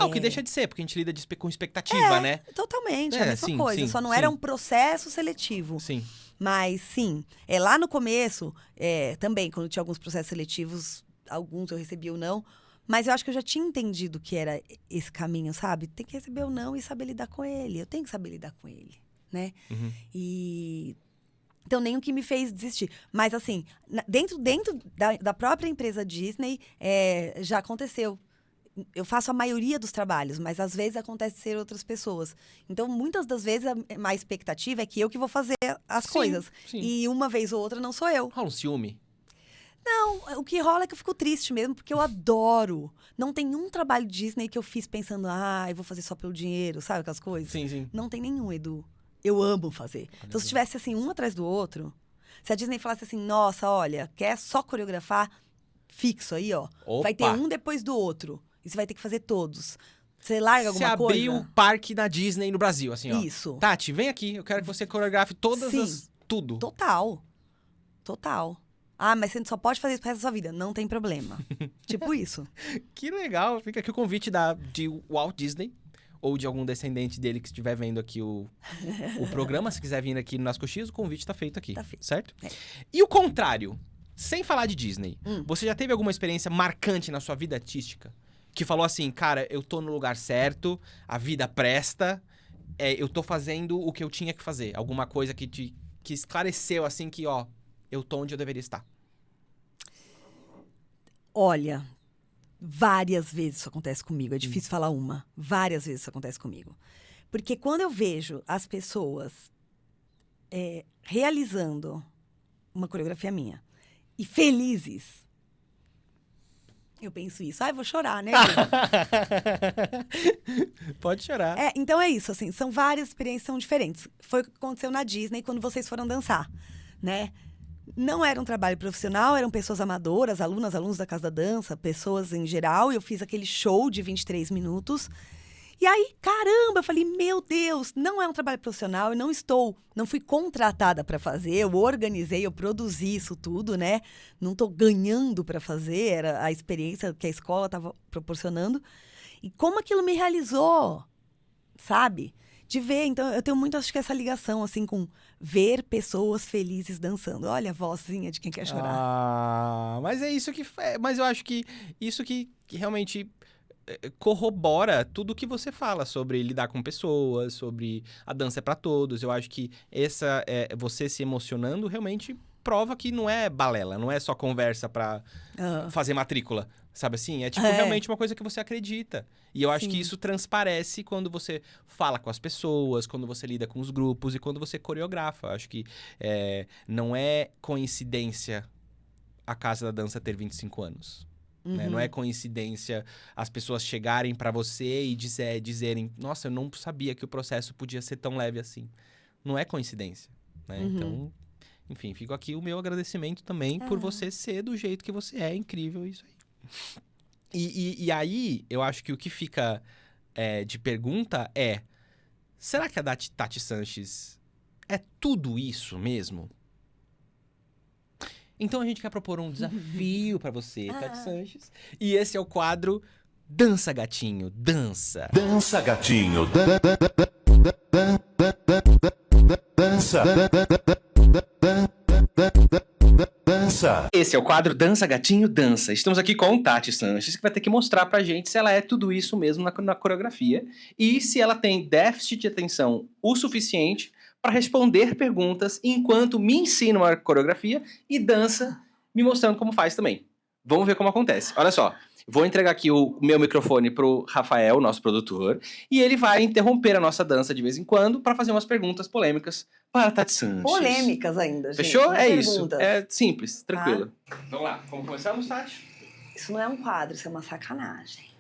O que deixa de ser, porque a gente lida com expectativa, né? Totalmente, é a mesma sim, coisa. sim, Só não sim. era um processo seletivo. Sim. Mas, sim, lá no começo, também, quando tinha alguns processos seletivos, alguns eu recebi ou não, Mas eu acho que eu já tinha entendido que era esse caminho, sabe? Tem que receber o não e saber lidar com ele. Eu tenho que saber lidar com ele, né? Uhum. E... Então, nem o que me fez desistir. Mas, assim, dentro da própria empresa Disney, já aconteceu. Eu faço a maioria dos trabalhos, mas às vezes acontece ser outras pessoas. Então, muitas das vezes, a expectativa é que eu que vou fazer as coisas. Sim. E uma vez ou outra não sou eu. Rola um ciúme? Não, o que rola é que eu fico triste mesmo, porque eu adoro. Não tem um trabalho Disney que eu fiz pensando, eu vou fazer só pelo dinheiro, sabe aquelas coisas? Sim. Não tem nenhum, Edu. Eu amo fazer. Então, se tivesse assim, um atrás do outro, se a Disney falasse assim, nossa, olha, quer só coreografar fixo aí, ó. Opa. Vai ter um depois do outro. E você vai ter que fazer todos. Você larga alguma coisa? Você abriu o parque da Disney no Brasil, assim, ó. Isso. Tati, vem aqui, eu quero que você coreografe todas as... Tudo. Total. Mas você só pode fazer isso pro resto da sua vida. Não tem problema. Tipo isso. Que legal. Fica aqui o convite de Walt Disney. Ou de algum descendente dele que estiver vendo aqui o programa. Se quiser vir aqui no Nas Coxias, o convite tá feito aqui. Tá feito. Certo? E o contrário. Sem falar de Disney. Você já teve alguma experiência marcante na sua vida artística? Que falou assim, cara, eu tô no lugar certo, a vida presta, eu tô fazendo o que eu tinha que fazer. Alguma coisa que esclareceu, assim, que, ó, eu tô onde eu deveria estar. Olha, várias vezes isso acontece comigo. É difícil falar uma. Várias vezes isso acontece comigo. Porque quando eu vejo as pessoas realizando uma coreografia minha e felizes, eu penso isso. Eu vou chorar, né? Pode chorar. Então é isso, assim. São várias experiências, são diferentes. Foi o que aconteceu na Disney quando vocês foram dançar, né? Não era um trabalho profissional, eram pessoas amadoras, alunos da Casa da Dança, pessoas em geral. E eu fiz aquele show de 23 minutos. E aí, caramba, eu falei, meu Deus, não é um trabalho profissional, eu não fui contratada para fazer, eu organizei, eu produzi isso tudo, né? Não tô ganhando para fazer, era a experiência que a escola estava proporcionando. E como aquilo me realizou, sabe? De ver, então eu tenho muito, acho que essa ligação, assim, com ver pessoas felizes dançando. Olha a vozinha de quem quer chorar. Mas é isso que... Mas eu acho que isso que realmente corrobora tudo o que você fala sobre lidar com pessoas, sobre a dança é pra todos. Eu acho que você se emocionando realmente prova que não é balela, não é só conversa pra fazer matrícula, sabe assim? É tipo realmente uma coisa que você acredita. E eu acho que isso transparece quando você fala com as pessoas, quando você lida com os grupos e quando você coreografa. Eu acho que não é coincidência a Casa da Dança ter 25 anos. Né? Não é coincidência as pessoas chegarem pra você e dizerem, nossa, eu não sabia que o processo podia ser tão leve assim. Não é coincidência, né? Então, enfim, fica aqui o meu agradecimento também por você ser do jeito que você é. Incrível isso aí. E aí, eu acho que o que fica de pergunta é, será que a Tati Sanches é tudo isso mesmo? Então a gente quer propor um desafio pra você, Tati Sanches. E esse é o quadro Dança Gatinho, Dança. Dança Gatinho, dança. Dança. Esse é o quadro Dança Gatinho, Dança. Estamos aqui com Tati Sanches, que vai ter que mostrar pra gente se ela é tudo isso mesmo na coreografia e se ela tem déficit de atenção o suficiente para responder perguntas enquanto me ensina uma coreografia e dança me mostrando como faz também. Vamos ver como acontece. Olha só, vou entregar aqui o meu microfone pro Rafael, nosso produtor, e ele vai interromper a nossa dança de vez em quando para fazer umas perguntas polêmicas para a Tati Sanches. Polêmicas ainda, gente. Fechou? É perguntas. isso. É simples, tranquilo. Vamos lá, como começamos, Tati? Isso não é um quadro, isso é uma sacanagem.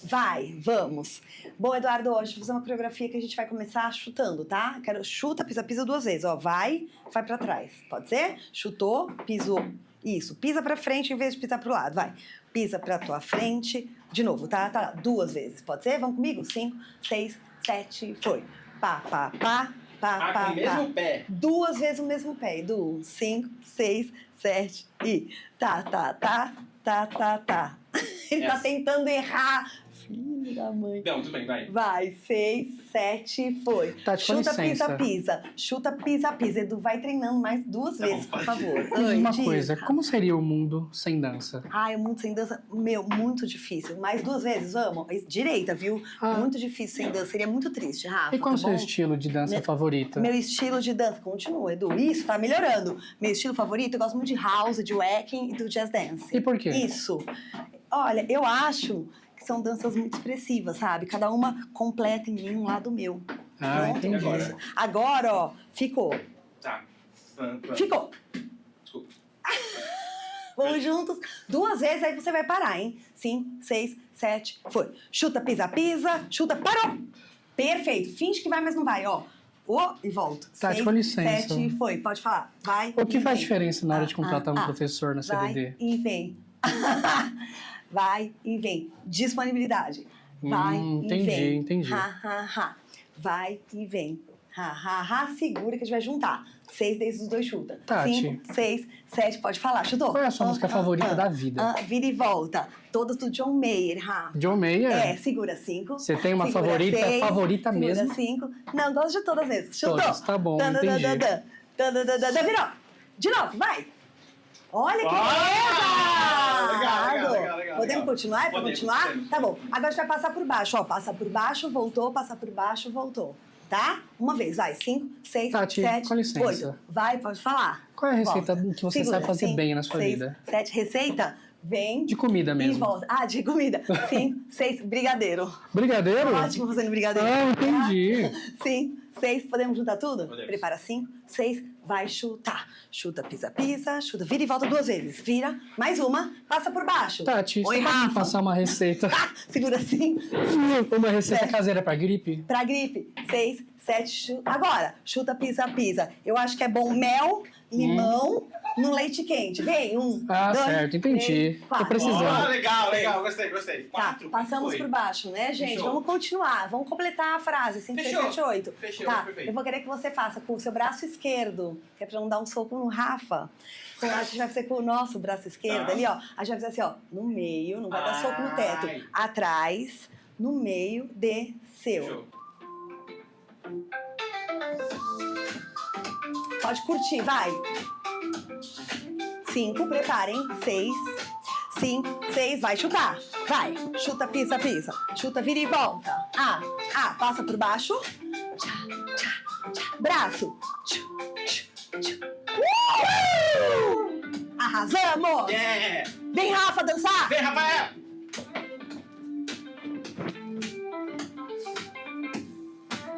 Vai, vamos. Bom, Eduardo, hoje vou fazer uma coreografia que a gente vai começar chutando, tá? Quero chuta, pisa 2 vezes. Ó, vai pra trás. Pode ser? Chutou, pisou. Isso, pisa pra frente em vez de pisar pro lado. Vai. Pisa pra tua frente. De novo, tá? 2 vezes. Pode ser? Vamos comigo? 5, 6, 7, foi. Pá, pá, pá. Pá, pá, com o mesmo pé. 2 vezes o mesmo pé. Edu, 5, 6, 7 e tá. Ele tá tentando errar Filho da mãe. Não, tudo bem, vai. Vai, 6, 7, foi. Tati, com Chuta, licença. pisa, pisa. Chuta, pisa, pisa. Edu, vai treinando mais 2 Tá vezes, bom, por pode. favor. Me diz uma Diz. coisa, como seria o mundo sem dança? Ai, o mundo sem dança, muito difícil. Mais 2 vezes, vamos? Direita, viu? Ah. Muito difícil sem dança. Seria muito triste, Rafa. E qual é o tá seu bom? estilo de dança Meu- favorita? Meu estilo de dança, continua, Edu. Isso, tá melhorando. Meu estilo favorito, eu gosto muito de house, de wacking e do jazz dance. E por quê? Isso. Olha, eu acho que são danças muito expressivas, sabe? Cada uma completa em mim um lado meu. Ah, Pronto? entendi. Agora. Agora, ó, ficou. Tá. Ficou. Desculpa. Vamos juntos. 2 vezes, aí você vai parar, hein? 5, 6, 7, foi. Chuta, pisa, pisa. Chuta, parou. Perfeito. Finge que vai, mas não vai, ó. E volta. Tati, 6, com licença. 7, foi. Pode falar. Vai. O que e faz vem. diferença na hora de contratar um professor na Vai CDD? e vem. Vai e vem. Disponibilidade. Vai e Entendi, vem. entendi. Ha, ha, ha. Vai e vem. Ha, ha, ha. Segura que a gente vai juntar. 6 desses os 2 chuta. Tati. 5, 6, 7. Pode falar. Chutou. Qual é a sua música favorita da vida? Vira e volta. Todas do John Mayer, Rafa. John Mayer? É, segura 5. Você tem uma favorita mesmo? Segura 5. Não, gosto de todas mesmo. Chutou. Todas, tá bom, Dan, dan, entendi. dan, dan, dan, dan, dan, dan, dan. Virou. De novo, vai. Olha que beleza! Legal, Arrasou. legal. Podemos continuar? É pra Podemos, continuar? podemos. Tá bom. Agora a gente vai passar por baixo, ó. Passa por baixo, voltou, passa por baixo, voltou. Tá? Uma vez, vai. 5, 6, Tati, 7, com licença. 8. Vai, pode falar. Qual é a receita Volta. que você sabe fazer bem na sua vida? 7, receita? Vem. De comida E mesmo. volta. Ah, de comida. 5, 6, brigadeiro. Brigadeiro? Ótimo fazendo brigadeiro. Ah, entendi. 5, 6, podemos juntar tudo? Podemos. Prepara 5, 6, vai chutar. Chuta, pisa, pisa, chuta, vira e volta 2 vezes. Vira, mais uma, passa por baixo. Tati, Oi, você pode me Rafa. passar uma receita? Segura assim, Uma receita É. caseira pra gripe? pra gripe. 6, 7, chuta. Agora, chuta, pisa, pisa. Eu acho que é bom mel, limão, no leite quente. Vem, 1, Ah, 2, certo, entendi. 3, Tô 4. precisando. Ah, legal, gostei. Tá, 4. passamos Foi. por baixo, né, gente? Fechou. Vamos continuar, vamos completar a frase. 5, 6, Fechou. 7, 8. Fechou, Tá, perfeito. eu vou querer que você faça com o seu braço esquerdo, que é pra não dar um soco no Rafa. Então, a gente vai fazer com o nosso braço esquerdo Tá. ali, ó. A gente vai fazer assim, ó, no meio, não vai dar soco no teto. Ai. Atrás, no meio, desceu. Fechou. Pode curtir, vai. 5, preparem. 6, 5, 6, vai chutar. Vai, chuta, pisa, pisa. Chuta, vira e volta. Passa por baixo. Tchá, tchá, tchá. Braço. Tchu, tchu, tchu. Arrasamos! Yeah! Vem, Rafa, dançar! Vem, Rafael!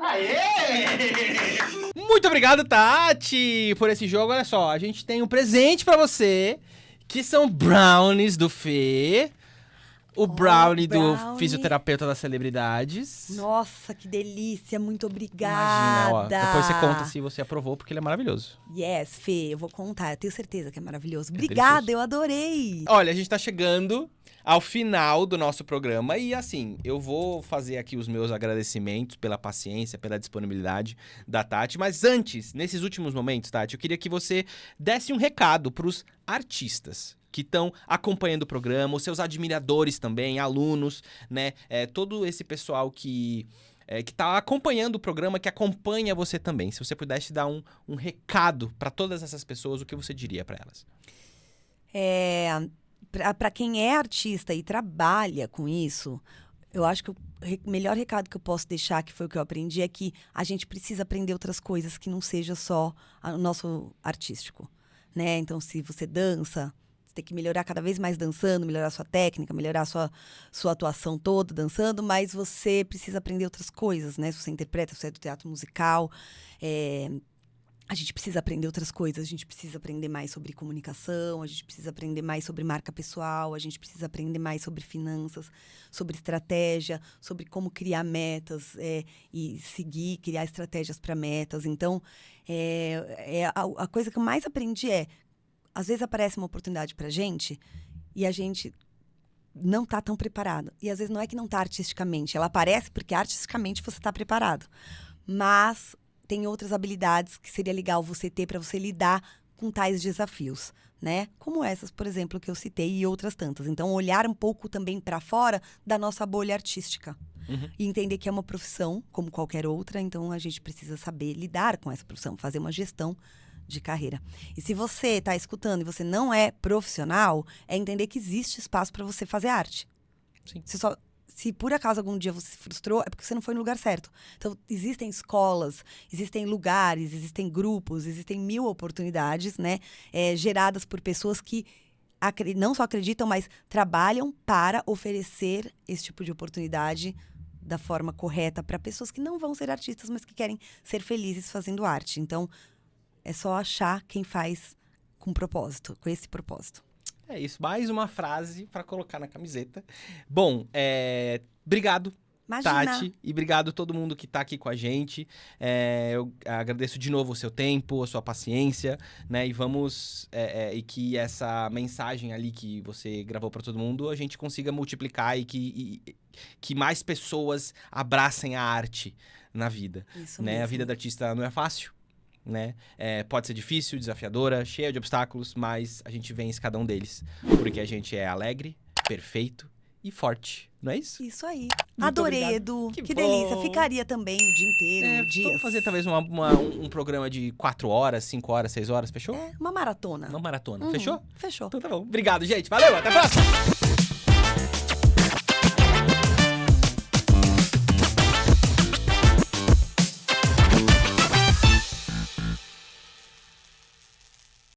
Aê! Muito obrigado, Tati, por esse jogo. Olha só, a gente tem um presente pra você, que são brownies do Fê. O brownie do brownie. fisioterapeuta das celebridades. Nossa, que delícia, muito obrigada. Imagina, ó. Depois você conta se você aprovou, porque ele é maravilhoso. Yes, Fê, eu vou contar, eu tenho certeza que é maravilhoso. É Obrigada, delicioso. eu adorei. Olha, a gente tá chegando ao final do nosso programa e assim, eu vou fazer aqui os meus agradecimentos pela paciência, pela disponibilidade da Tati, mas antes, nesses últimos momentos, Tati, eu queria que você desse um recado pros artistas que estão acompanhando o programa, os seus admiradores também, alunos, né, todo esse pessoal que tá acompanhando o programa, que acompanha você também. Se você pudesse dar um recado para todas essas pessoas, o que você diria para elas? Para quem é artista e trabalha com isso, eu acho que o melhor recado que eu posso deixar, que foi o que eu aprendi, é que a gente precisa aprender outras coisas que não seja só o nosso artístico, né? Então, se você dança, você tem que melhorar cada vez mais dançando, melhorar sua técnica, melhorar sua atuação toda dançando, mas você precisa aprender outras coisas, né? Se você interpreta, se você é do teatro musical, a gente precisa aprender outras coisas, a gente precisa aprender mais sobre comunicação, a gente precisa aprender mais sobre marca pessoal, a gente precisa aprender mais sobre finanças, sobre estratégia, sobre como criar metas e seguir, criar estratégias para metas. Então, a coisa que eu mais aprendi às vezes aparece uma oportunidade pra gente e a gente não tá tão preparado. E às vezes não é que não tá artisticamente, ela aparece porque artisticamente você tá preparado. Mas tem outras habilidades que seria legal você ter para você lidar com tais desafios. né? Como essas, por exemplo, que eu citei e outras tantas. Então, olhar um pouco também para fora da nossa bolha artística. Uhum. E entender que é uma profissão, como qualquer outra, então a gente precisa saber lidar com essa profissão, fazer uma gestão de carreira. E se você está escutando e você não é profissional, é entender que existe espaço para você fazer arte. Sim. Se por acaso algum dia você se frustrou, é porque você não foi no lugar certo. Então, existem escolas, existem lugares, existem grupos, existem 1000 oportunidades, né? Geradas por pessoas que não só acreditam, mas trabalham para oferecer esse tipo de oportunidade da forma correta para pessoas que não vão ser artistas, mas que querem ser felizes fazendo arte. Então, é só achar quem faz com propósito, com esse propósito. É isso, mais uma frase pra colocar na camiseta. Bom, obrigado, Imagina. Tati, e obrigado a todo mundo que tá aqui com a gente. Eu agradeço de novo o seu tempo, a sua paciência, né? E vamos, e que essa mensagem ali que você gravou pra todo mundo, a gente consiga multiplicar e que mais pessoas abracem a arte na vida, Isso né? mesmo. A vida do artista não é fácil, né? Pode ser difícil, desafiadora, cheia de obstáculos, mas a gente vence cada um deles, porque a gente é alegre, perfeito e forte, não é isso? Isso aí. Muito Adorei, obrigado. Edu. Que Que bom. delícia. Ficaria também o dia inteiro, dias. Vamos fazer talvez um programa de 4 horas, 5 horas, 6 horas, fechou? Uma maratona. Uma maratona, Uhum, fechou? Fechou. Então tá bom. Obrigado, gente. Valeu, até a próxima!